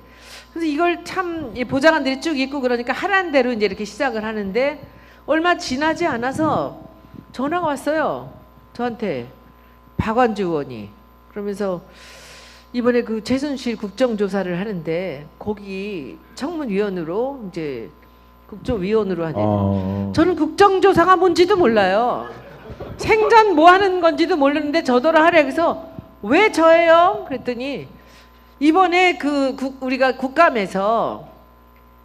그래서 이걸 참 보좌관들이 쭉 읽고 그러니까 하라는 대로 이제 이렇게 시작을 하는데 얼마 지나지 않아서 전화가 왔어요. 저한테 박완주 의원이 그러면서 이번에 그 최순실 국정조사를 하는데 거기 청문위원으로 이제 국조위원으로 하네요. 저는 국정조사가 뭔지도 몰라요. 생전 뭐 하는 건지도 모르는데 저더러 하래. 그래서 왜 저예요? 그랬더니 이번에 우리가 국감에서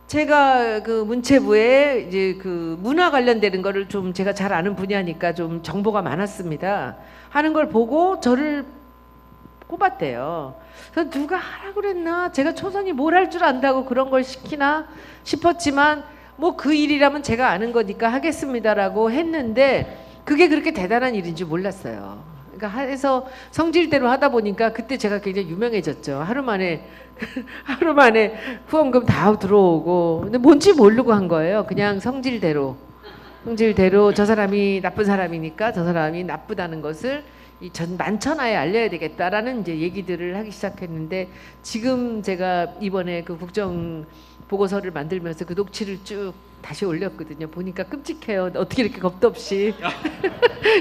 제가 그 문체부에 이제 그 문화 관련되는 거를 좀 제가 잘 아는 분야니까 좀 정보가 많았습니다. 하는 걸 보고 저를 꼽았대요. 그래서 누가 하라고 그랬나? 제가 초선이 뭘 할 줄 안다고 그런 걸 시키나 싶었지만 뭐 그 일이라면 제가 아는 거니까 하겠습니다라고 했는데 그게 그렇게 대단한 일인지 몰랐어요. 그러니까 해서 성질대로 하다 보니까 그때 제가 굉장히 유명해졌죠. 하루 만에 후원금 다 들어오고 근데 뭔지 모르고 한 거예요. 그냥 성질대로 저 사람이 나쁜 사람이니까 저 사람이 나쁘다는 것을 이 전 만천하에 알려야 되겠다라는 이제 얘기들을 하기 시작했는데 지금 제가 이번에 그 국정 보고서를 만들면서 그 녹취를 쭉 다시 올렸거든요. 보니까 끔찍해요. 어떻게 이렇게 겁도 없이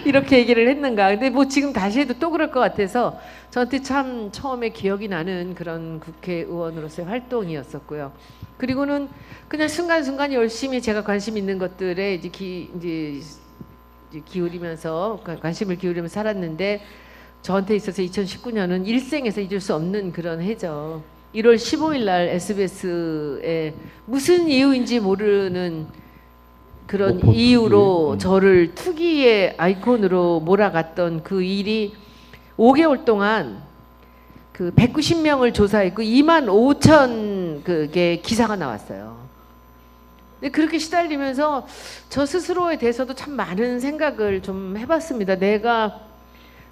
이렇게 얘기를 했는가. 근데 뭐 지금 다시 해도 또 그럴 것 같아서 저한테 참 처음에 기억이 나는 그런 국회의원으로서의 활동이었었고요. 그리고는 그냥 순간순간 열심히 제가 관심 있는 것들에 이제 기울이면서 관심을 기울이면서 살았는데 저한테 있어서 2019년은 일생에서 잊을 수 없는 그런 해죠. 1월 15일 날 SBS에 무슨 이유인지 모르는 그런 이유로 저를 투기의 아이콘으로 몰아갔던 그 일이 5개월 동안 그 190명을 조사했고 2만 5천 그게 기사가 나왔어요. 근데 그렇게 시달리면서 저 스스로에 대해서도 참 많은 생각을 좀 해봤습니다. 내가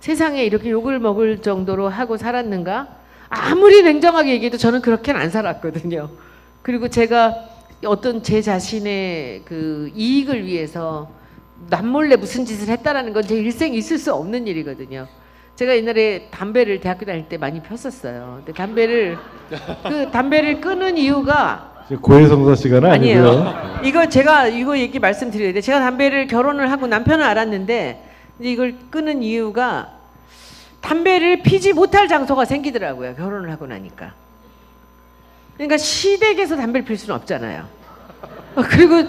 세상에 이렇게 욕을 먹을 정도로 하고 살았는가? 아무리 냉정하게 얘기해도 저는 그렇게는 안 살았거든요. 그리고 제가 어떤 제 자신의 그 이익을 위해서 남몰래 무슨 짓을 했다라는 건 제 일생에 있을 수 없는 일이거든요. 제가 옛날에 담배를 대학교 다닐 때 많이 폈었어요. 근데 담배를 끊은 이유가 고해성사 시간은 아니고요. 아니에요. 이거 얘기 말씀드려야 돼. 제가 담배를 결혼을 하고 남편은 알았는데 이제 이걸 끊은 이유가 담배를 피지 못할 장소가 생기더라고요. 결혼을 하고 나니까. 그러니까 시댁에서 담배를 필 수는 없잖아요. 그리고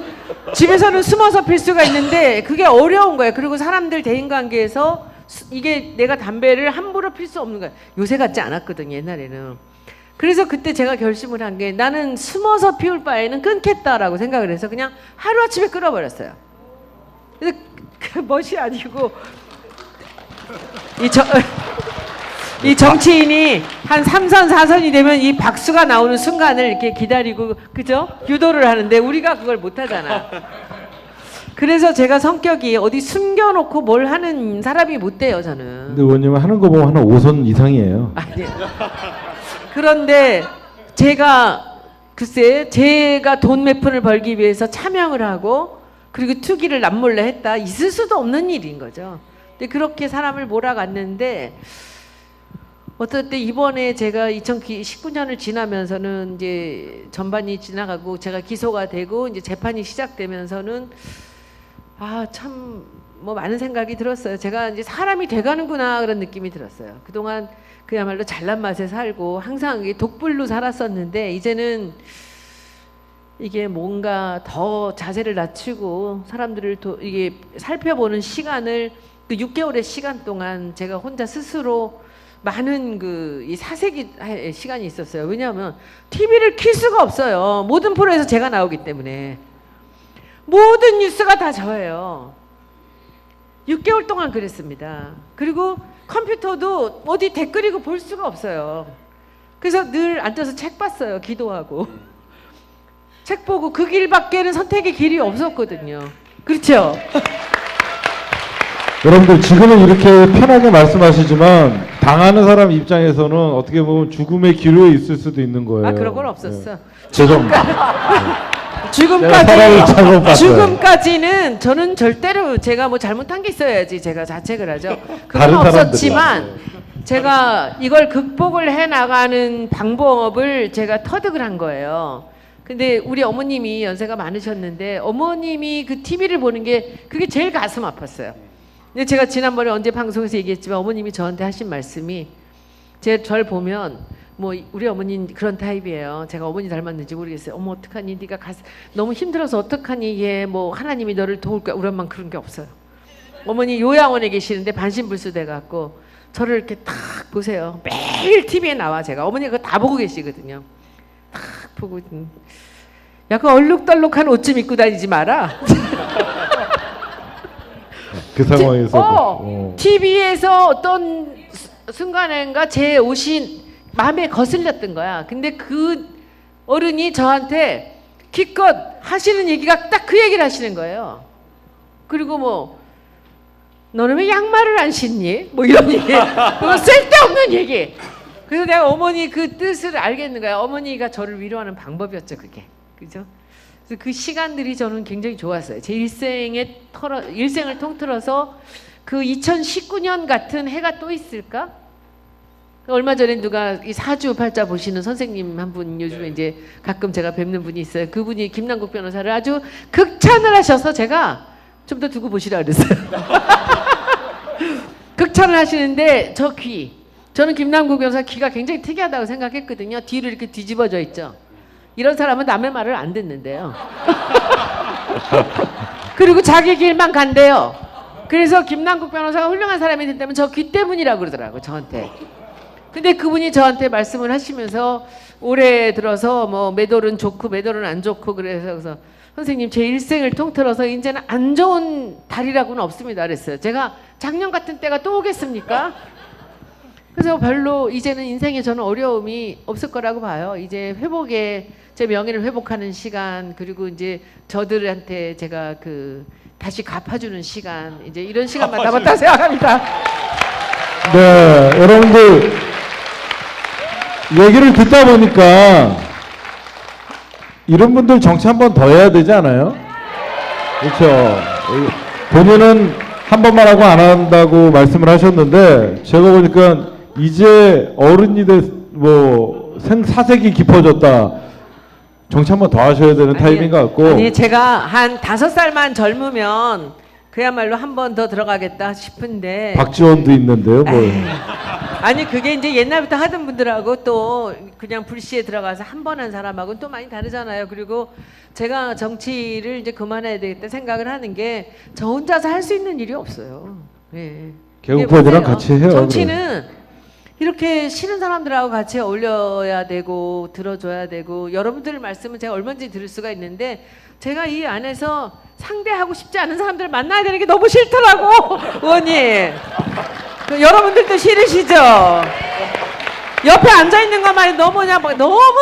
집에서는 숨어서 필 수가 있는데 그게 어려운 거예요. 그리고 사람들 대인관계에서 이게 내가 담배를 함부로 필 수 없는 거예요. 요새 같지 않았거든요. 옛날에는. 그래서 그때 제가 결심을 한 게 나는 숨어서 피울 바에는 끊겠다라고 생각을 해서 그냥 하루아침에 끊어버렸어요. 그래서 그 멋이 아니고 이 정치인이 한 3선 4선이 되면 이 박수가 나오는 순간을 이렇게 기다리고 그죠? 유도를 하는데 우리가 그걸 못 하잖아. 그래서 제가 성격이 어디 숨겨놓고 뭘 하는 사람이 못 돼요, 저는. 근데 의원님은 하는 거 보면 한 5선 이상이에요. 아니요. 그런데 글쎄 제가 돈 몇 푼을 벌기 위해서 차명을 하고 그리고 투기를 남몰래 했다. 있을 수도 없는 일인 거죠. 근데 그렇게 사람을 몰아갔는데 어떨 때 이번에 제가 2019년을 지나면서는 이제 전반이 지나가고 제가 기소가 되고 이제 재판이 시작되면서는 참 뭐 많은 생각이 들었어요. 제가 이제 사람이 돼가는구나 그런 느낌이 들었어요. 그동안 그야말로 잘난 맛에 살고 항상 이게 독불로 살았었는데 이제는 이게 뭔가 더 자세를 낮추고 사람들을 이게 살펴보는 시간을 그 6개월의 시간 동안 제가 혼자 스스로 많은 이 사색이 시간이 있었어요. 왜냐하면 TV를 킬 수가 없어요. 모든 프로에서 제가 나오기 때문에 모든 뉴스가 다 저예요. 6개월 동안 그랬습니다. 그리고 컴퓨터도 어디 댓글이고 볼 수가 없어요. 그래서 늘 앉아서 책 봤어요. 기도하고 책 보고 그 길밖에는 선택의 길이 없었거든요. 그렇죠? 여러분들 지금은 이렇게 편하게 말씀하시지만 당하는 사람 입장에서는 어떻게 보면 죽음의 기로에 있을 수도 있는 거예요. 그런 건 없었어. 네. 죄송합니다. 내가 사람을 잘못 봤어요. 지금까지는 저는 절대로 제가 뭐 잘못한 게 있어야지 제가 자책을 하죠. 그건 다른 없었지만 제가 이걸 극복을 해 나가는 방법을 제가 터득을 한 거예요. 근데 우리 어머님이 연세가 많으셨는데 어머님이 그 TV를 보는 게 그게 제일 가슴 아팠어요. 근데 제가 지난번에 언제 방송에서 얘기했지만 어머님이 저한테 하신 말씀이 저를 보면 뭐 우리 어머니는 그런 타입이에요. 제가 어머니 닮았는지 모르겠어요. 어머 어떡하니 네가 너무 힘들어서 어떡하니 얘 뭐 하나님이 너를 도울 거야. 우리 엄마는 그런 게 없어요. 어머니 요양원에 계시는데 반신불수 돼갖고 저를 이렇게 탁 보세요. 매일 TV에 나와 제가. 어머니가 그거 다 보고 계시거든요. 탁 보고 약간 얼룩덜룩한 옷 좀 입고 다니지 마라. 그 상황에서 TV에서 어떤 순간인가 제 옷이 마음에 거슬렸던 거야. 근데 그 어른이 저한테 기껏 하시는 얘기가 딱 그 얘기를 하시는 거예요. 그리고 뭐 너는 왜 양말을 안 신니? 뭐 이런 얘기. 뭐 쓸데없는 얘기. 그래서 내가 어머니 그 뜻을 알겠는 거야. 어머니가 저를 위로하는 방법이었죠, 그게. 그죠? 그래서 그 시간들이 저는 굉장히 좋았어요. 제 일생을 통틀어서 그 2019년 같은 해가 또 있을까? 얼마 전에 누가 이 사주 팔자 보시는 선생님 한 분 요즘에 이제 가끔 제가 뵙는 분이 있어요. 그분이 김남국 변호사를 아주 극찬을 하셔서 제가 좀 더 두고 보시라 그랬어요. 극찬을 하시는데 저는 김남국 변호사 귀가 굉장히 특이하다고 생각했거든요. 뒤로 이렇게 뒤집어져 있죠. 이런 사람은 남의 말을 안 듣는데요. 그리고 자기 길만 간대요. 그래서 김남국 변호사가 훌륭한 사람이 됐다면 저 귀 때문이라고 그러더라고요, 저한테. 근데 그분이 저한테 말씀을 하시면서 올해 들어서 뭐 매돌은 좋고 매돌은 안 좋고 그래서 선생님 제 일생을 통틀어서 이제는 안 좋은 달이라고는 없습니다 그랬어요. 제가 작년 같은 때가 또 오겠습니까? 그래서 별로 이제는 인생에 저는 어려움이 없을 거라고 봐요. 이제 제 명예를 회복하는 시간, 그리고 이제 저들한테 제가 다시 갚아주는 시간, 이제 이런 시간만 남았다고 생각합니다. 네, 여러분들 얘기를 듣다 보니까 이런 분들 정치 한 번 더 해야 되지 않아요? 그렇죠. 본인은 한 번만 하고 안 한다고 말씀을 하셨는데 제가 보니까 이제 어른이 사색이 깊어졌다. 정치 한 번 더 하셔야 되는 타입인 것 같고. 아니 제가 한 5살만 젊으면 그야말로 한 번 더 들어가겠다 싶은데. 박지원도 있는데요, 뭐. 아니 그게 이제 옛날부터 하던 분들하고 또 그냥 불시에 들어가서 한 번 한 사람하고는 또 많이 다르잖아요. 그리고 제가 정치를 이제 그만해야 되겠다 생각을 하는 게 저 혼자서 할 수 있는 일이 없어요. 예. 개국파들이랑 같이 해요. 정치는 이렇게 싫은 사람들하고 같이 어울려야 되고 들어줘야 되고 여러분들 말씀은 제가 얼마든지 들을 수가 있는데 제가 이 안에서 상대하고 싶지 않은 사람들을 만나야 되는 게 너무 싫더라고. 의원님 여러분들도 싫으시죠? 옆에 앉아있는 것만이 너무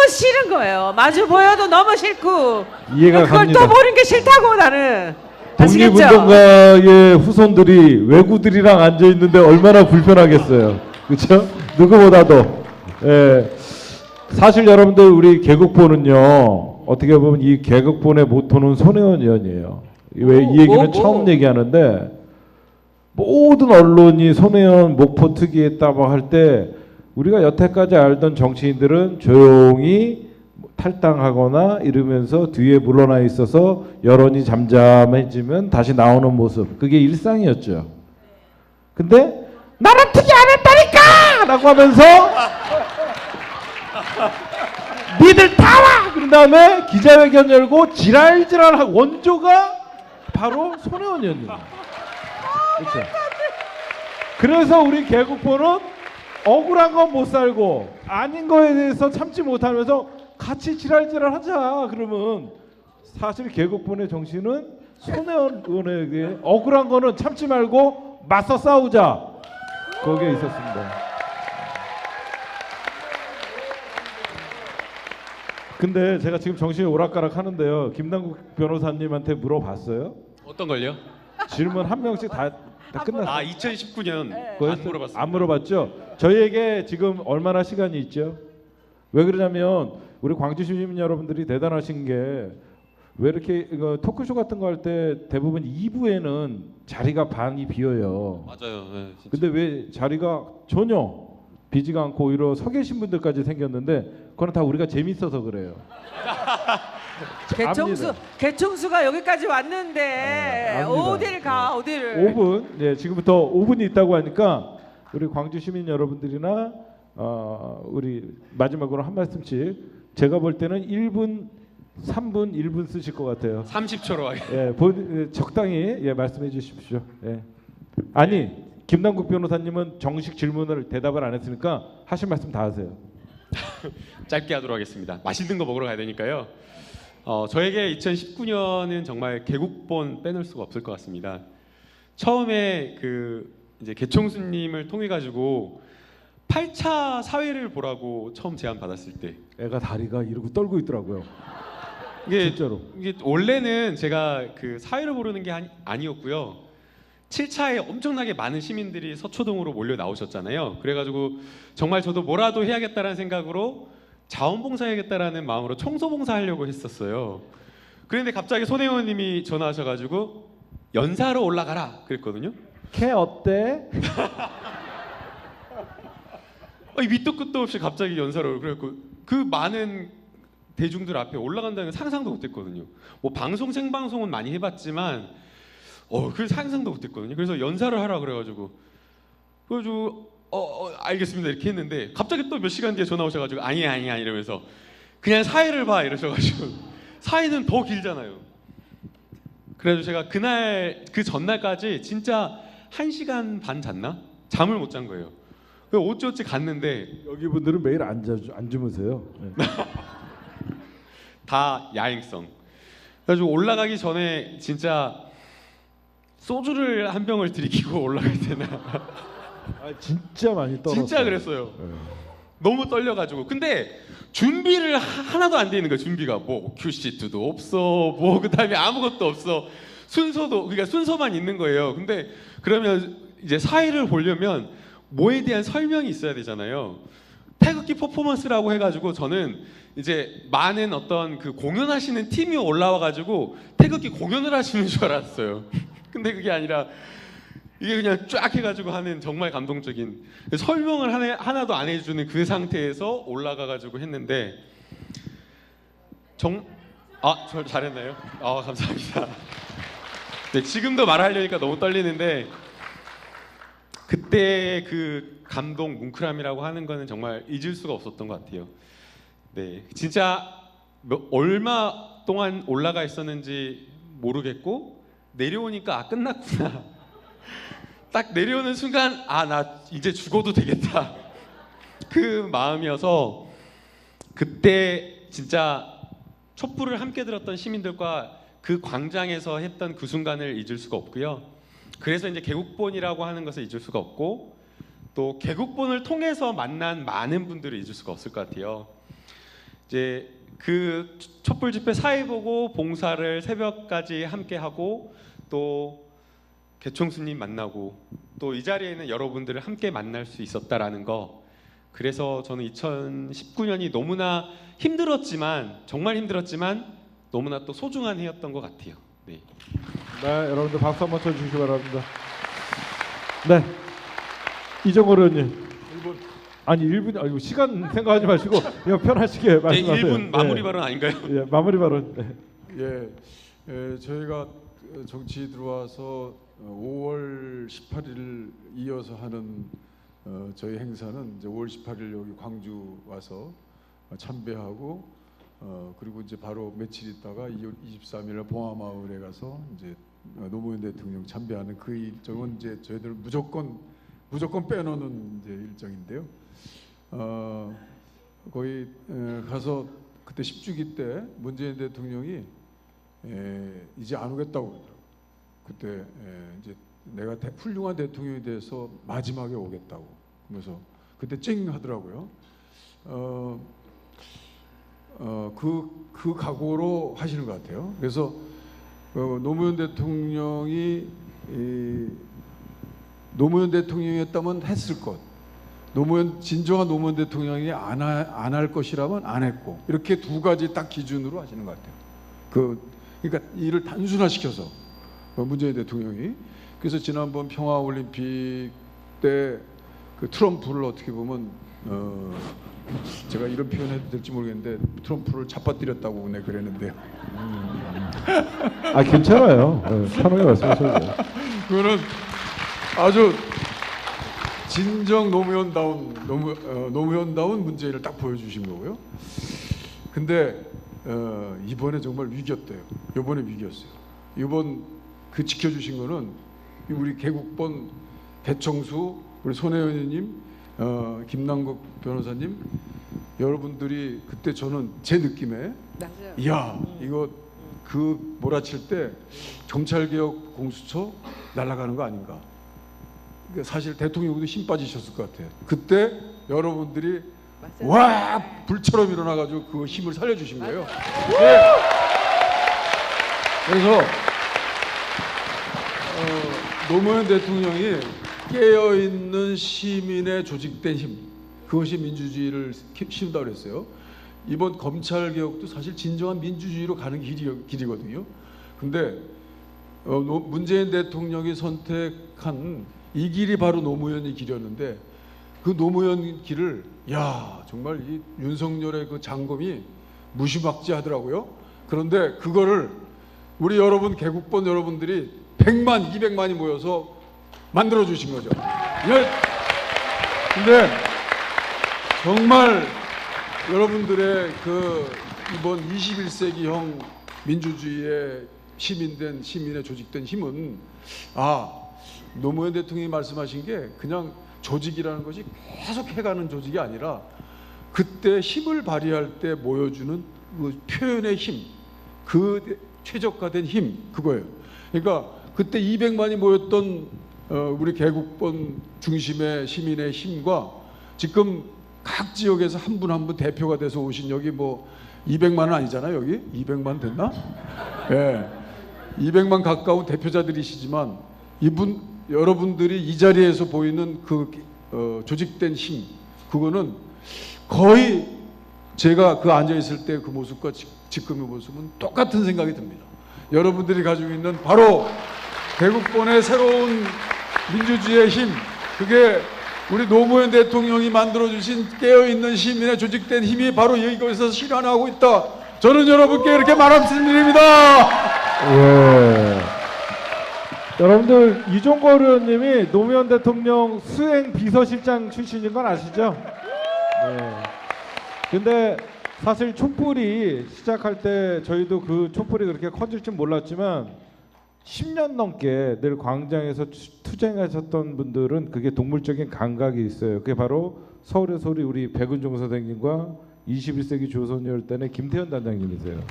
싫은 거예요. 마주 보여도 너무 싫고 이해가 그걸 갑니다. 또 보는 게 싫다고 나는. 아시겠죠? 독립운동가의 후손들이 왜구들이랑 앉아 있는데 얼마나 불편하겠어요. 그렇죠? 누구보다도. 예. 사실 여러분들 우리 개국본은요. 어떻게 보면 이 개국본의 모토는 손혜원 의원이에요. 왜 이 얘기는 처음 얘기하는데 모든 언론이 손혜원 목포 특이했다 뭐 할 때 우리가 여태까지 알던 정치인들은 조용히 탈당하거나 이러면서 뒤에 물러나 있어서 여론이 잠잠해지면 다시 나오는 모습, 그게 일상이었죠. 근데 나는 특이 안 했다니까! 라고 하면서 니들 다 와! 그런 다음에 기자회견 열고 지랄지랄한 원조가 바로 손혜원 의원입니다. 그렇죠. 그래서 우리 개국본은 억울한 건 못 살고 아닌 거에 대해서 참지 못하면서 같이 지랄지랄하자. 그러면 사실 개국본의 정신은 손혜원 의원에게 억울한 거는 참지 말고 맞서 싸우자. 거기에 있었습니다. 근데 제가 지금 정신이 오락가락 하는데요. 김남국 변호사님한테 물어봤어요. 어떤 걸요? 질문 한 명씩 다 끝났어요. 아 2019년 그거였어요? 안 물어봤습니다. 안 물어봤죠. 저희에게 지금 얼마나 시간이 있죠? 왜 그러냐면 우리 광주 시민 여러분들이 대단하신 게 왜 이렇게 이거 토크쇼 같은 거 할 때 대부분 2부에는 자리가 반이 비어요. 맞아요. 네, 진짜. 근데 왜 자리가 전혀 비지가 않고 오히려 서 계신 분들까지 생겼는데 그건 다 우리가 재밌어서 그래요. 압니다. 개총수가 여기까지 왔는데 네, 압니다. 어딜 가 어디를? 5분, 예, 지금부터 5분이 있다고 하니까 우리 광주 시민 여러분들이나 우리 마지막으로 한 말씀씩 제가 볼 때는 1분, 3분, 1분 쓰실 것 같아요. 30초로 하게. 예, 적당히 예, 말씀해 주십시오. 예. 아니 김남국 변호사님은 정식 질문을 대답을 안 했으니까 하실 말씀 다 하세요. 짧게 하도록 하겠습니다. 맛있는 거 먹으러 가야 되니까요. 저에게 2019년은 정말 개국본 빼놓을 수가 없을 것 같습니다. 처음에 그 이제 개총수님을 통해 가지고 8차 사회를 보라고 처음 제안 받았을 때 애가 다리가 이러고 떨고 있더라고요. 이게 진짜로. 이게 원래는 제가 그 사회를 보려는 게 아니었고요. 7차에 엄청나게 많은 시민들이 서초동으로 몰려 나오셨잖아요. 그래가지고 정말 저도 뭐라도 해야겠다라는 생각으로 자원봉사해야겠다라는 마음으로 청소봉사하려고 했었어요. 그런데 갑자기 손혜원님이 전화하셔가지고 연사로 올라가라 그랬거든요. 걔 어때? 밑도 끝도 없이 갑자기 연사로 그래갖고 그 많은 대중들 앞에 올라간다는 건 상상도 못했거든요. 뭐 방송 생방송은 많이 해봤지만 그 상상도 못했거든요. 그래서 연사를 하라 그래가지고 알겠습니다 이렇게 했는데 갑자기 또 몇 시간 뒤에 전화 오셔가지고 아니야 이러면서 그냥 사회를 봐 이러셔가지고 사회는 더 길잖아요. 그래서 제가 그날 그 전날까지 진짜 1시간 반 잤나? 잠을 못 잔 거예요. 어찌어찌 갔는데 여기 분들은 매일 안 주무세요. 네. 다 야행성. 그래가지고 올라가기 전에 진짜 소주를 한 병을 들이키고 올라가야 되나? 진짜 많이 떨었어요. 진짜 그랬어요. 네. 너무 떨려가지고. 근데 준비를 하나도 안 돼 있는 거야. 준비가 뭐 큐시트도 없어, 뭐 그다음에 아무것도 없어. 그러니까 순서만 있는 거예요. 근데 그러면 이제 사회를 보려면 뭐에 대한 설명이 있어야 되잖아요. 태극기 퍼포먼스라고 해가지고 저는 이제 많은 어떤 그 공연하시는 팀이 올라와가지고 태극기 공연을 하시는 줄 알았어요. 근데 그게 아니라 이게 그냥 쫙 해가지고 하는 정말 감동적인 설명을 하나도 안 해주는 그 상태에서 올라가가지고 했는데 저 잘했나요? 감사합니다. 네, 지금도 말하려니까 너무 떨리는데 그때 그 감동 뭉클함이라고 하는 거는 정말 잊을 수가 없었던 것 같아요. 네, 진짜 얼마 동안 올라가 있었는지 모르겠고 내려오니까 끝났구나. 딱 내려오는 순간 나 이제 죽어도 되겠다. 그 마음이어서 그때 진짜 촛불을 함께 들었던 시민들과 그 광장에서 했던 그 순간을 잊을 수가 없고요. 그래서 이제 개국본이라고 하는 것을 잊을 수가 없고 또 개국본을 통해서 만난 많은 분들을 잊을 수가 없을 것 같아요. 이제 그 촛불 집회 사회 보고 봉사를 새벽까지 함께 하고 또 개총수님 만나고 또 이 자리에는 여러분들을 함께 만날 수 있었다라는 거, 그래서 저는 2019년이 너무나 힘들었지만, 정말 힘들었지만 너무나 또 소중한 해였던 것 같아요. 네. 네, 여러분들 박수 한번 쳐주시기 바랍니다. 네, 이정걸 의원님. 아니 1분, 아니 시간 생각하지 마시고 그냥 편하시게 네, 말씀하세요. 1분 마무리 네. 발언 아닌가요? 예, 마무리 발언. 네. 저희가 정치 들어와서 5월 18일 이어서 하는 저희 행사는 이제 5월 18일 여기 광주 와서 참배하고 그리고 이제 바로 며칠 있다가 2월 23일 봉화마을에 가서 이제 노무현 대통령 참배하는 그 일정은 이제 저희들 무조건 빼놓는 이제 일정인데요. 거기 가서 그때 10주기 때 문재인 대통령이 이제 안 오겠다고 그러더라고요. 그때 이제 내가 훌륭한 대통령이 돼서 마지막에 오겠다고. 그래서 그때 찡 하더라고요. 그 각오로 하시는 것 같아요. 그래서 노무현 대통령이었다면 했을 것. 진정한 노무현 대통령이 안 할 것이라면 안 했고, 이렇게 두 가지 딱 기준으로 하시는 것 같아요. 그러니까 일을 단순화시켜서 문재인 대통령이. 그래서 지난번 평화올림픽 때 그 트럼프를 어떻게 보면 제가 이런 표현해도 될지 모르겠는데 트럼프를 잡아뜨렸다고 네 그랬는데요. 아 괜찮아요. 편하게 말씀하셔도 돼요. 그거는 아주 진정 노무현다운 문재인을 딱 보여주신 거고요. 근데 이번에 정말 위기였대요. 이번에 위기였어요. 이번 그 지켜주신 거는 우리 개국본 대청수 우리 손혜원 의원님, 김남국 변호사님, 여러분들이 그때 저는 제 느낌에 맞아요. 이야 이거 그 몰아칠 때 검찰개혁 공수처 날아가는 거 아닌가. 사실 대통령도 힘 빠지셨을 것 같아요. 그때 여러분들이 맞아요. 와 불처럼 일어나가지고 그 힘을 살려주신 거예요. 네. 그래서 노무현 대통령이 깨어있는 시민의 조직된 힘, 그것이 민주주의를 씌운다고 그랬어요. 이번 검찰개혁도 사실 진정한 민주주의로 가는 길이거든요. 근데 문재인 대통령이 선택한 이 길이 바로 노무현의 길이었는데, 그 노무현 길을 정말 이 윤석열의 그 장검이 무시막지하더라고요. 그런데 그거를 우리 여러분 개국본 여러분들이 100만, 200만이 모여서 만들어 주신 거죠. 근데 정말 여러분들의 그 이번 21세기형 민주주의의 시민의 조직된 힘은 노무현 대통령이 말씀하신 게 그냥 조직이라는 것이 계속 해가는 조직이 아니라 그때 힘을 발휘할 때 보여주는 그 표현의 힘, 그 최적화된 힘, 그거예요. 그러니까 그때 200만이 모였던 우리 개국본 중심의 시민의 힘과 지금 각 지역에서 한 분 한 분 대표가 돼서 오신, 여기 뭐 200만은 아니잖아요. 여기 200만 됐나? 예, 200만 가까운 대표자들이시지만 여러분들이 이 자리에서 보이는 그 조직된 힘, 그거는 거의 제가 그 앉아 있을 때 그 모습과 지금의 모습은 똑같은 생각이 듭니다. 여러분들이 가지고 있는 바로 개국본의 새로운 민주주의의 힘, 그게 우리 노무현 대통령이 만들어주신 깨어있는 시민의 조직된 힘이 바로 이곳에서 실현하고 있다. 저는 여러분께 이렇게 말씀드립니다. 예. 여러분들 이종걸 의원님이 노무현 대통령 수행 비서실장 출신인 건 아시죠? 네. 근데 사실 촛불이 시작할 때 저희도 그 촛불이 그렇게 커질 줄 몰랐지만 10년 넘게 늘 광장에서 투쟁하셨던 분들은 그게 동물적인 감각이 있어요. 그게 바로 서울에서 우리 백은종 선생님과 21세기 조선열단의 김태현 단장님이세요.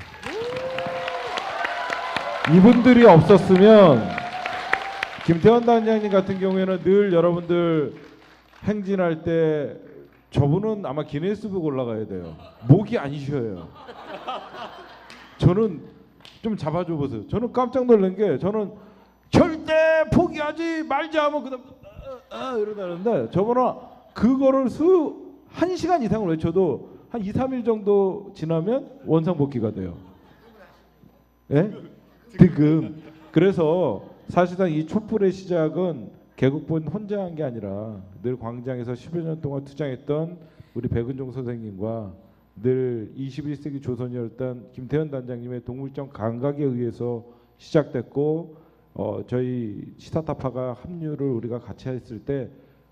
이분들이 없었으면 김태현 단장님 같은 경우에는 늘 여러분들 행진할 때 저분은 아마 기네스북 올라가야 돼요. 목이 안 쉬어요. 저는 좀 잡아줘 보세요. 저는 깜짝 놀란 게, 저는 절대 포기하지 말자 하면 그다음 이러다는데 저번에 그거를 1시간 이상을 외쳐도 한 2, 3일 정도 지나면 원상복귀가 돼요. 예? 지금 그래서 사실상 이 촛불의 시작은 개국본 혼자 한 게 아니라 늘 광장에서 10여 년 동안 투쟁했던 우리 백은종 선생님과 늘 21세기 조선이었던 김태현 단장님의 동물적 감각에 의해서 시작됐고 저희 시사타파가 합류를 우리가 같이 했을 때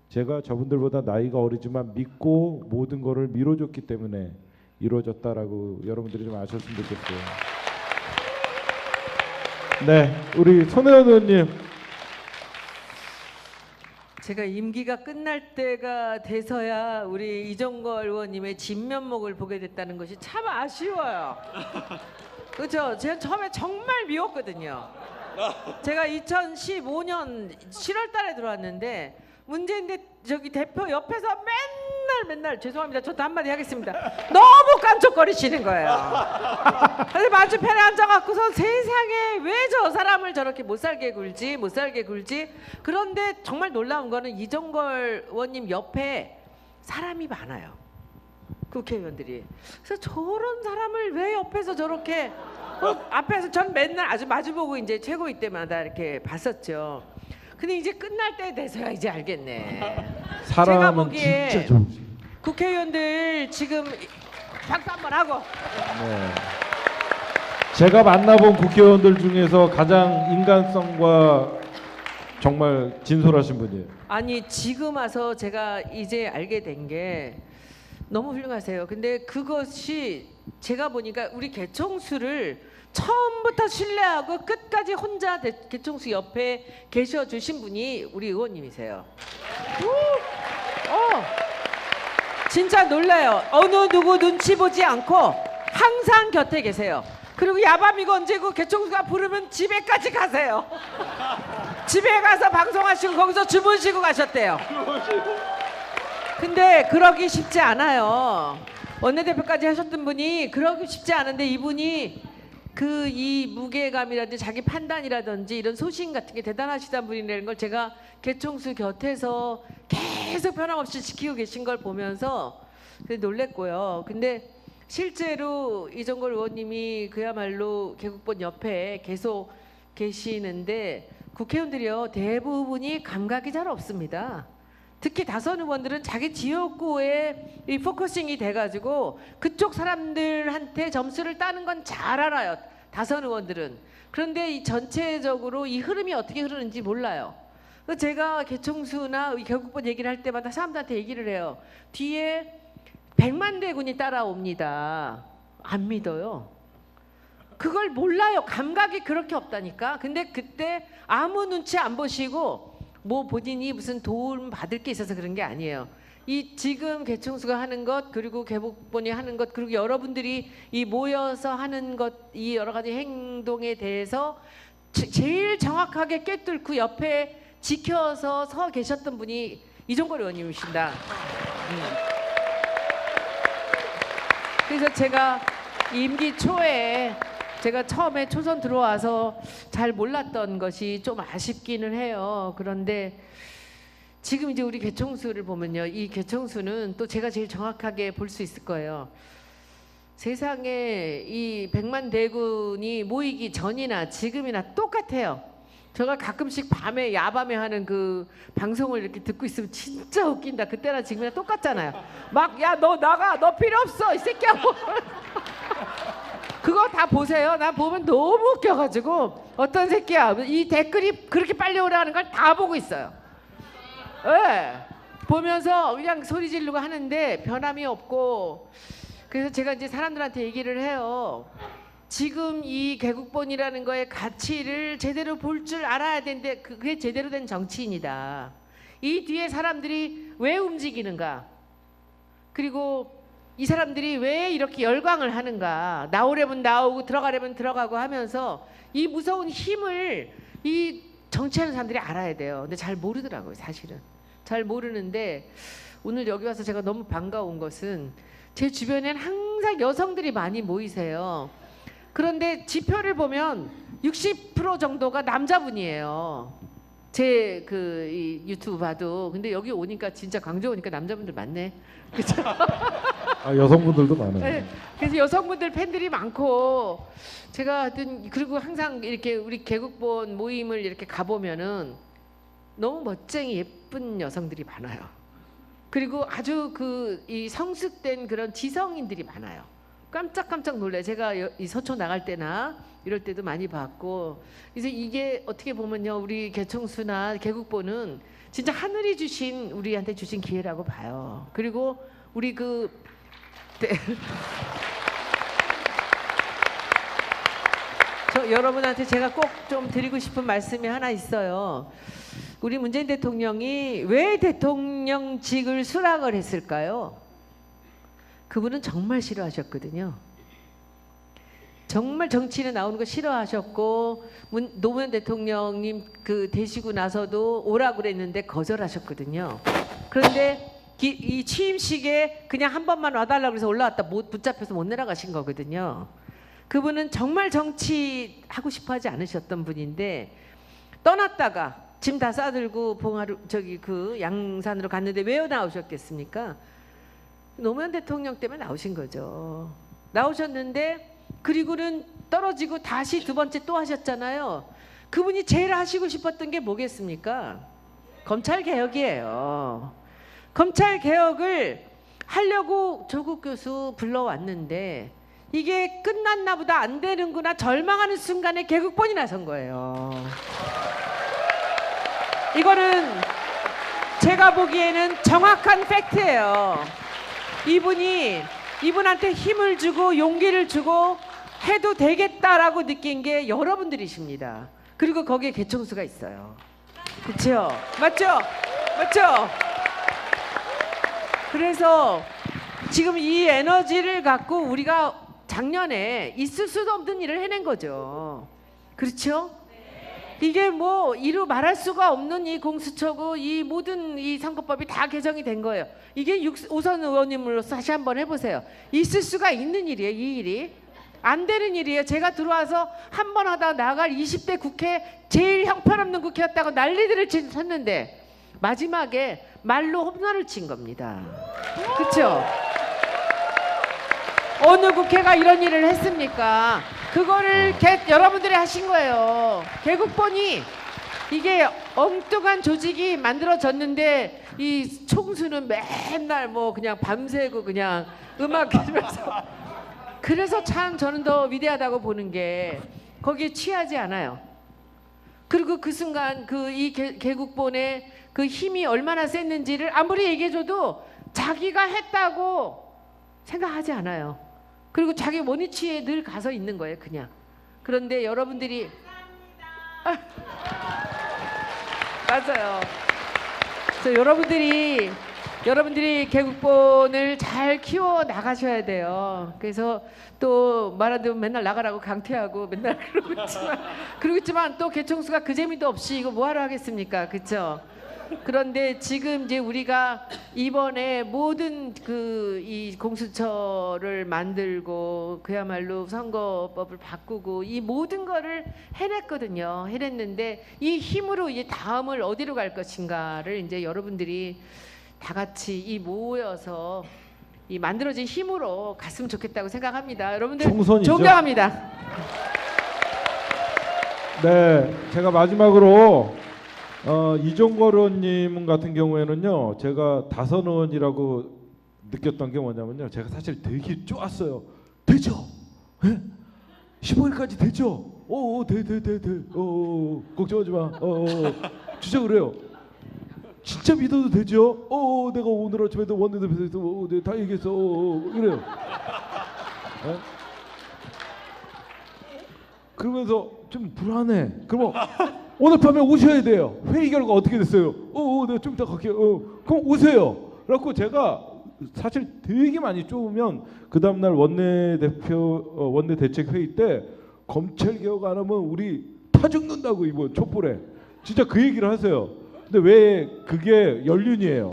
제가 저분들보다 나이가 어리지만 믿고 모든 거를 밀어줬기 때문에 이루어졌다라고 여러분들이 좀 아셨으면 좋겠어요. 네, 우리 손혜원 의원님. 제가 임기가 끝날 때가 돼서야 우리 이종걸 의원님의 진면목을 보게 됐다는 것이 참 아쉬워요. 그렇죠? 제가 처음에 정말 미웠거든요. 제가 2015년 7월 달에 들어왔는데 문재인 저기 대표 옆에서 맨날 죄송합니다. 저도 한마디 하겠습니다. 너무 깐족거리시는 거예요. 그래서 맞은편에 앉아갖고서 세상에 왜 저 사람을 저렇게 못 살게 굴지. 그런데 정말 놀라운 거는 이종걸 의원님 옆에 사람이 많아요. 국회의원들이. 그래서 저런 사람을 왜 옆에서 저렇게 앞에서 전 맨날 아주 마주보고 이제 최고위 때마다 이렇게 봤었죠. 근데 이제 끝날 때 돼서야 이제 알겠네. 제가 사람은 보기에 진짜 좋으시. 국회의원들 지금 박수 한번 하고. 네. 제가 만나본 국회의원들 중에서 가장 인간성과 정말 진솔하신 분이에요. 아니 지금 와서 제가 이제 알게 된 게 너무 훌륭하세요. 근데 그것이 제가 보니까 우리 개총수를 처음부터 신뢰하고 끝까지 혼자 개총수 옆에 계셔 주신 분이 우리 의원님이세요. 진짜 놀라요. 어느 누구 눈치 보지 않고 항상 곁에 계세요. 그리고 야밤이고 언제고 개총수가 부르면 집에까지 가세요. 집에 가서 방송하시고 거기서 주무시고 가셨대요. 근데 그러기 쉽지 않아요. 원내대표까지 하셨던 분이 그러기 쉽지 않은데 이분이 이 무게감이라든지 자기 판단이라든지 이런 소신 같은 게 대단하시다는 분이라는 걸 제가 개총수 곁에서 계속 변함없이 지키고 계신 걸 보면서 놀랬고요. 근데 실제로 이종걸 의원님이 그야말로 개국본 옆에 계속 계시는데 국회의원들이요 대부분이 감각이 잘 없습니다. 특히 다선 의원들은 자기 지역구에 이 포커싱이 돼가지고 그쪽 사람들한테 점수를 따는 건 잘 알아요. 다선 의원들은. 그런데 이 전체적으로 이 흐름이 어떻게 흐르는지 몰라요. 그래서 제가 개총수나 개국본 얘기를 할 때마다 사람들한테 얘기를 해요. 뒤에 100만 대군이 따라옵니다. 안 믿어요. 그걸 몰라요. 감각이 그렇게 없다니까. 근데 그때 아무 눈치 안 보시고 뭐 본인이 무슨 도움 받을 게 있어서 그런 게 아니에요. 이 지금 개총수가 하는 것 그리고 개국본이 하는 것 그리고 여러분들이 이 모여서 하는 것 이 여러 가지 행동에 대해서 제일 정확하게 꿰뚫고 옆에 지켜서 서 계셨던 분이 이종걸 의원님이십니다. 그래서 제가 임기 초에 제가 처음에 초선 들어와서 잘 몰랐던 것이 좀 아쉽기는 해요. 그런데 지금 이제 우리 개총수를 보면요. 이 개총수는 또 제가 제일 정확하게 볼 수 있을 거예요. 세상에 이 100만 대군이 모이기 전이나 지금이나 똑같아요. 제가 가끔씩 밤에 야밤에 하는 그 방송을 이렇게 듣고 있으면 진짜 웃긴다. 그때나 지금이나 똑같잖아요. 막 야 너 나가 너 필요 없어 이 새끼야. 그거 다 보세요. 나 보면 너무 웃겨가지고 어떤 새끼야 이 댓글이 그렇게 빨리 오라는 걸 다 보고 있어요. 네. 보면서 그냥 소리 지르고 하는데 변함이 없고 그래서 제가 이제 사람들한테 얘기를 해요. 지금 이 개국본이라는 거의 가치를 제대로 볼 줄 알아야 되는데 그게 제대로 된 정치인이다. 이 뒤에 사람들이 왜 움직이는가? 그리고 이 사람들이 왜 이렇게 열광을 하는가? 나오려면 나오고 들어가려면 들어가고 하면서 이 무서운 힘을 이 정치하는 사람들이 알아야 돼요. 근데 잘 모르더라고요, 사실은. 잘 모르는데 오늘 여기 와서 제가 너무 반가운 것은 제 주변에는 항상 여성들이 많이 모이세요. 그런데 지표를 보면 60% 정도가 남자분이에요. 제 이 유튜브 봐도. 근데 여기 오니까 진짜 광주 오니까 남자분들 많네. 그죠? 아, 여성분들도 많아요. 네. 그래서 여성분들 팬들이 많고 제가 하여튼 그리고 항상 이렇게 우리 개국본 모임을 이렇게 가보면은 너무 멋쟁이 예쁜 여성들이 많아요. 그리고 아주 이 성숙된 그런 지성인들이 많아요. 깜짝깜짝 놀라요. 제가 이 서초 나갈 때나 이럴 때도 많이 봤고. 그래서 이게 어떻게 보면요, 우리 개총수나 개국본은 진짜 하늘이 주신, 우리한테 주신 기회라고 봐요. 그리고 우리 저 여러분한테 제가 꼭 좀 드리고 싶은 말씀이 하나 있어요. 우리 문재인 대통령이 왜 대통령직을 수락을 했을까요? 그분은 정말 싫어하셨거든요. 정말 정치인에 나오는 거 싫어하셨고, 노무현 대통령님 되시고 나서도 오라고 그랬는데 거절하셨거든요. 그런데 이 취임식에 그냥 한 번만 와달라고 해서 올라왔다 붙잡혀서 못 내려가신 거거든요. 그분은 정말 정치하고 싶어 하지 않으셨던 분인데 떠났다가 짐 다 싸들고 봉화로 양산으로 갔는데 왜 나오셨겠습니까? 노무현 대통령 때문에 나오신 거죠. 나오셨는데 그리고는 떨어지고 다시 두 번째 또 하셨잖아요. 그분이 제일 하시고 싶었던 게 뭐겠습니까? 검찰 개혁이에요. 검찰 개혁을 하려고 조국 교수 불러왔는데 이게 끝났나 보다, 안 되는구나 절망하는 순간에 개국본이 나선 거예요. 이거는 제가 보기에는 정확한 팩트예요. 이분한테 힘을 주고 용기를 주고 해도 되겠다라고 느낀 게 여러분들이십니다. 그리고 거기에 개총수가 있어요. 그렇죠? 맞죠? 맞죠? 그래서 지금 이 에너지를 갖고 우리가 작년에 있을 수도 없는 일을 해낸 거죠. 그렇죠? 이게 뭐 이루 말할 수가 없는 이 공수처고 이 모든 이 선거법이 다 개정이 된 거예요. 이게 오선 의원님으로서 다시 한번 해보세요. 있을 수가 있는 일이에요. 이 일이 안 되는 일이에요. 제가 들어와서 한 번 하다 나갈 20대 국회 제일 형편없는 국회였다고 난리들을 쳤는데 마지막에 말로 홈런을 친 겁니다. 그렇죠? 어느 국회가 이런 일을 했습니까? 그거를 여러분들이 하신 거예요. 개국본이 이게 엉뚱한 조직이 만들어졌는데 이 총수는 맨날 뭐 그냥 밤새고 그냥 음악 들으면서 그래서 참 저는 더 위대하다고 보는 게 거기에 취하지 않아요. 그리고 그 순간 이 개국본의 그 힘이 얼마나 셌는지를 아무리 얘기해줘도 자기가 했다고 생각하지 않아요. 그리고 자기 원위치에 늘 가서 있는 거예요, 그냥. 그런데 여러분들이 맞아요. 그래서 여러분들이 개국본을 잘 키워 나가셔야 돼요. 그래서 또 말하면 맨날 나가라고 강퇴하고 맨날 그러고 있지만 또 개총수가 그 재미도 없이 이거 뭐하러 하겠습니까, 그렇죠? 그런데 지금 이제 우리가 이번에 모든 이 공수처를 만들고 그야말로 선거법을 바꾸고 이 모든 거를 해냈거든요. 해냈는데 이 힘으로 이제 다음을 어디로 갈 것인가를 이제 여러분들이 다 같이 모여서 이 만들어진 힘으로 갔으면 좋겠다고 생각합니다. 여러분들 총선이죠. 존경합니다. 네, 제가 마지막으로 이종걸 의원님 같은 경우에는요, 제가 다선 의원이라고 느꼈던 게 뭐냐면요, 제가 사실 되게 좋았어요. 되죠? 예? 15일까지 되죠? 돼. 걱정하지 마. 진짜 그래요. 진짜 믿어도 되죠? 내가 오늘 아침에도 원내대표에서 내가 다 얘기했어. 이래요. 예? 그러면서 좀 불안해. 그럼 오늘 밤에 오셔야 돼요. 회의 결과 어떻게 됐어요? 내가 좀 이따 갈게요. 그럼 오세요. 그래갖고 제가 사실 되게 많이 좁으면 그 다음날 원내 대책 회의 때 검찰 개혁 안 하면 우리 타 죽는다고 이번 촛불에 진짜 그 얘기를 하세요. 근데 왜 그게 연륜이에요?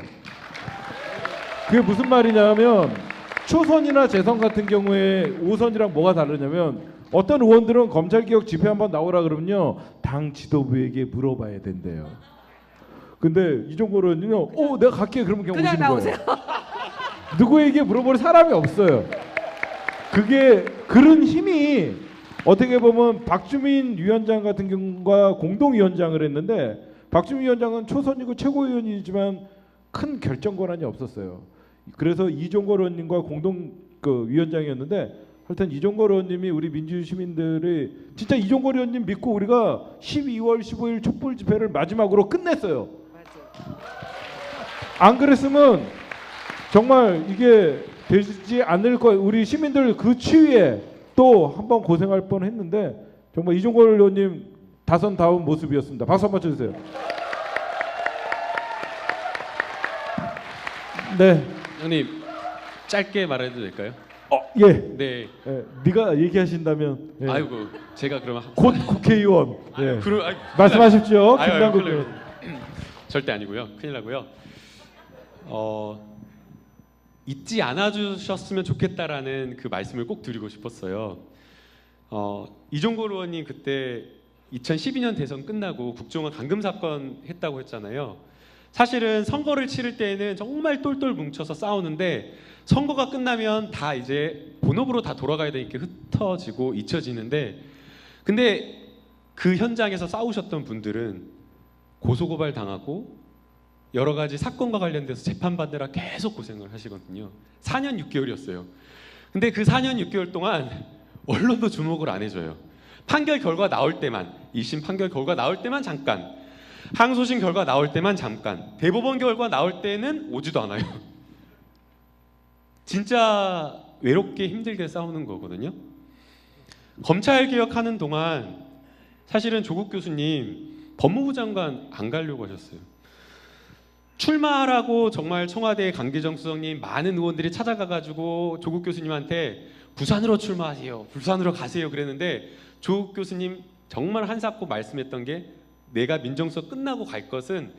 그게 무슨 말이냐면 초선이나 재선 같은 경우에 5선이랑 뭐가 다르냐면 어떤 의원들은 검찰개혁 집회 한번 나오라 그러면요 당 지도부에게 물어봐야 된대요. 근데 이종걸 의원은요, 내가 갈게 그러면 그냥 오시는 나오세요. 거예요. 누구에게 물어볼 사람이 없어요. 그게 그런 힘이 어떻게 보면 박주민 위원장 같은 경우가 공동위원장을 했는데 박주민 위원장은 초선이고 최고위원이지만 큰 결정 권한이 없었어요. 그래서 이종걸 의원님과 공동 위원장이었는데 하여튼 이종걸 의원님이 우리 민주주의 시민들이 진짜 이종걸 의원님 믿고 우리가 12월 15일 촛불 집회를 마지막으로 끝냈어요. 안 그랬으면 정말 이게 되지 않을 거예요. 우리 시민들 그 추위에 또 한 번 고생할 뻔했는데 정말 이종걸 의원님 다선다운 모습이었습니다. 박수 한번 쳐주세요. 네. 형님 짧게 말해도 될까요? 예. 네. 예. 네가 얘기하신다면. 예. 아이고 제가 그러면 곧 국회의원. 예. 아이고, 말씀하십시오. 아유, 김남국 큰일 의원. 절대 아니고요. 큰일 나고요. 잊지 않아 주셨으면 좋겠다라는 그 말씀을 꼭 드리고 싶었어요. 이종걸 의원님 그때 2012년 대선 끝나고 국정원 감금 사건 했다고 했잖아요. 사실은 선거를 치를 때에는 정말 똘똘 뭉쳐서 싸우는데 선거가 끝나면 다 이제 본업으로 다 돌아가야 되니까 흩어지고 잊혀지는데 근데 그 현장에서 싸우셨던 분들은 고소고발 당하고 여러 가지 사건과 관련돼서 재판받느라 계속 고생을 하시거든요. 4년 6개월이었어요. 근데 그 4년 6개월 동안 언론도 주목을 안 해줘요. 판결 결과 나올 때만, 1심 판결 결과 나올 때만 잠깐, 항소심 결과 나올 때만 잠깐, 대법원 결과 나올 때는 오지도 않아요. 진짜 외롭게 힘들게 싸우는 거거든요. 검찰 개혁하는 동안 사실은 조국 교수님 법무부 장관 안 가려고 하셨어요. 출마하라고 정말 청와대 강기정 수석님 많은 의원들이 찾아가가지고 조국 교수님한테 부산으로 출마하세요, 부산으로 가세요 그랬는데 조국 교수님 정말 한사코 말씀했던 게 내가 민정수석 끝나고 갈 것은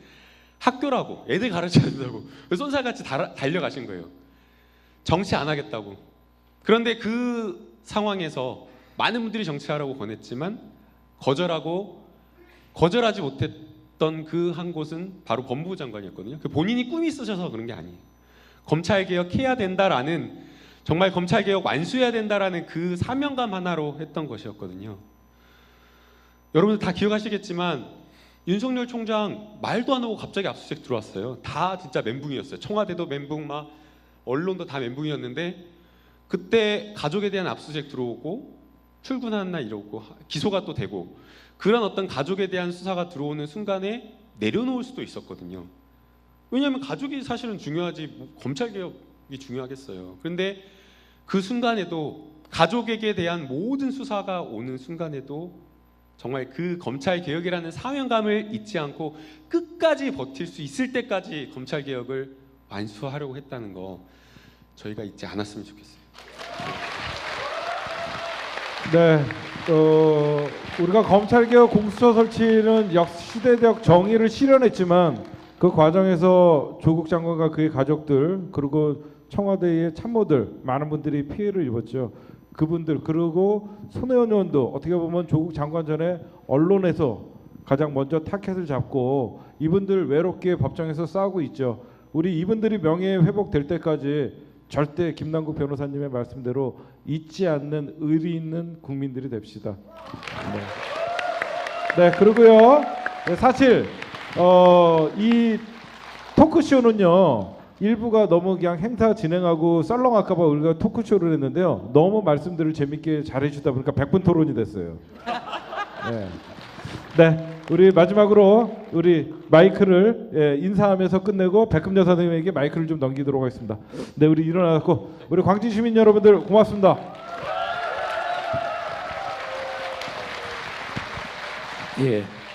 학교라고, 애들 가르쳐야 된다고 쏜살같이 달려가신 거예요. 정치 안 하겠다고. 그런데 그 상황에서 많은 분들이 정치하라고 권했지만 거절하지 못했던 그 한 곳은 바로 법무부 장관이었거든요. 그 본인이 꿈이 있으셔서 그런 게 아니에요. 검찰 개혁해야 된다라는, 정말 검찰 개혁 완수해야 된다라는 그 사명감 하나로 했던 것이었거든요. 여러분들 다 기억하시겠지만 윤석열 총장 말도 안 하고 갑자기 압수수색 들어왔어요. 다 진짜 멘붕이었어요. 청와대도 멘붕, 막 언론도 다 멘붕이었는데 그때 가족에 대한 압수수색 들어오고 출근하는 날 이러고 기소가 또 되고 그런 어떤 가족에 대한 수사가 들어오는 순간에 내려놓을 수도 있었거든요. 왜냐하면 가족이 사실은 중요하지 뭐 검찰개혁이 중요하겠어요. 그런데 그 순간에도 가족에게 대한 모든 수사가 오는 순간에도 정말 그 검찰개혁이라는 사명감을 잊지 않고 끝까지 버틸 수 있을 때까지 검찰개혁을 완수하려고 했다는 거 저희가 잊지 않았으면 좋겠어요. 네, 우리가 검찰개혁 공수처 설치는 시대적 정의를 실현했지만 그 과정에서 조국 장관과 그의 가족들 그리고 청와대의 참모들 많은 분들이 피해를 입었죠. 그분들 그리고 손혜원 의원도 어떻게 보면 조국 장관 전에 언론에서 가장 먼저 타켓을 잡고 이분들 외롭게 법정에서 싸우고 있죠. 우리 이분들이 명예 회복될 때까지 절대 김남국 변호사님의 말씀대로 잊지 않는 의리 있는 국민들이 됩시다. 네, 그리고요. 사실 이 토크쇼는요. 일부가 너무 그냥 행사 진행하고 썰렁할까봐 우리가 토크쇼를 했는데요. 너무 말씀들을 재밌게 잘해주다 보니까 100분 토론이 됐어요. 네. 네, 우리 마지막으로 우리 마이크를 인사하면서 끝내고 백금 여사님에게 마이크를 좀 넘기도록 하겠습니다. 네, 우리 일어나고 우리 광주 시민 여러분들 고맙습니다. 예.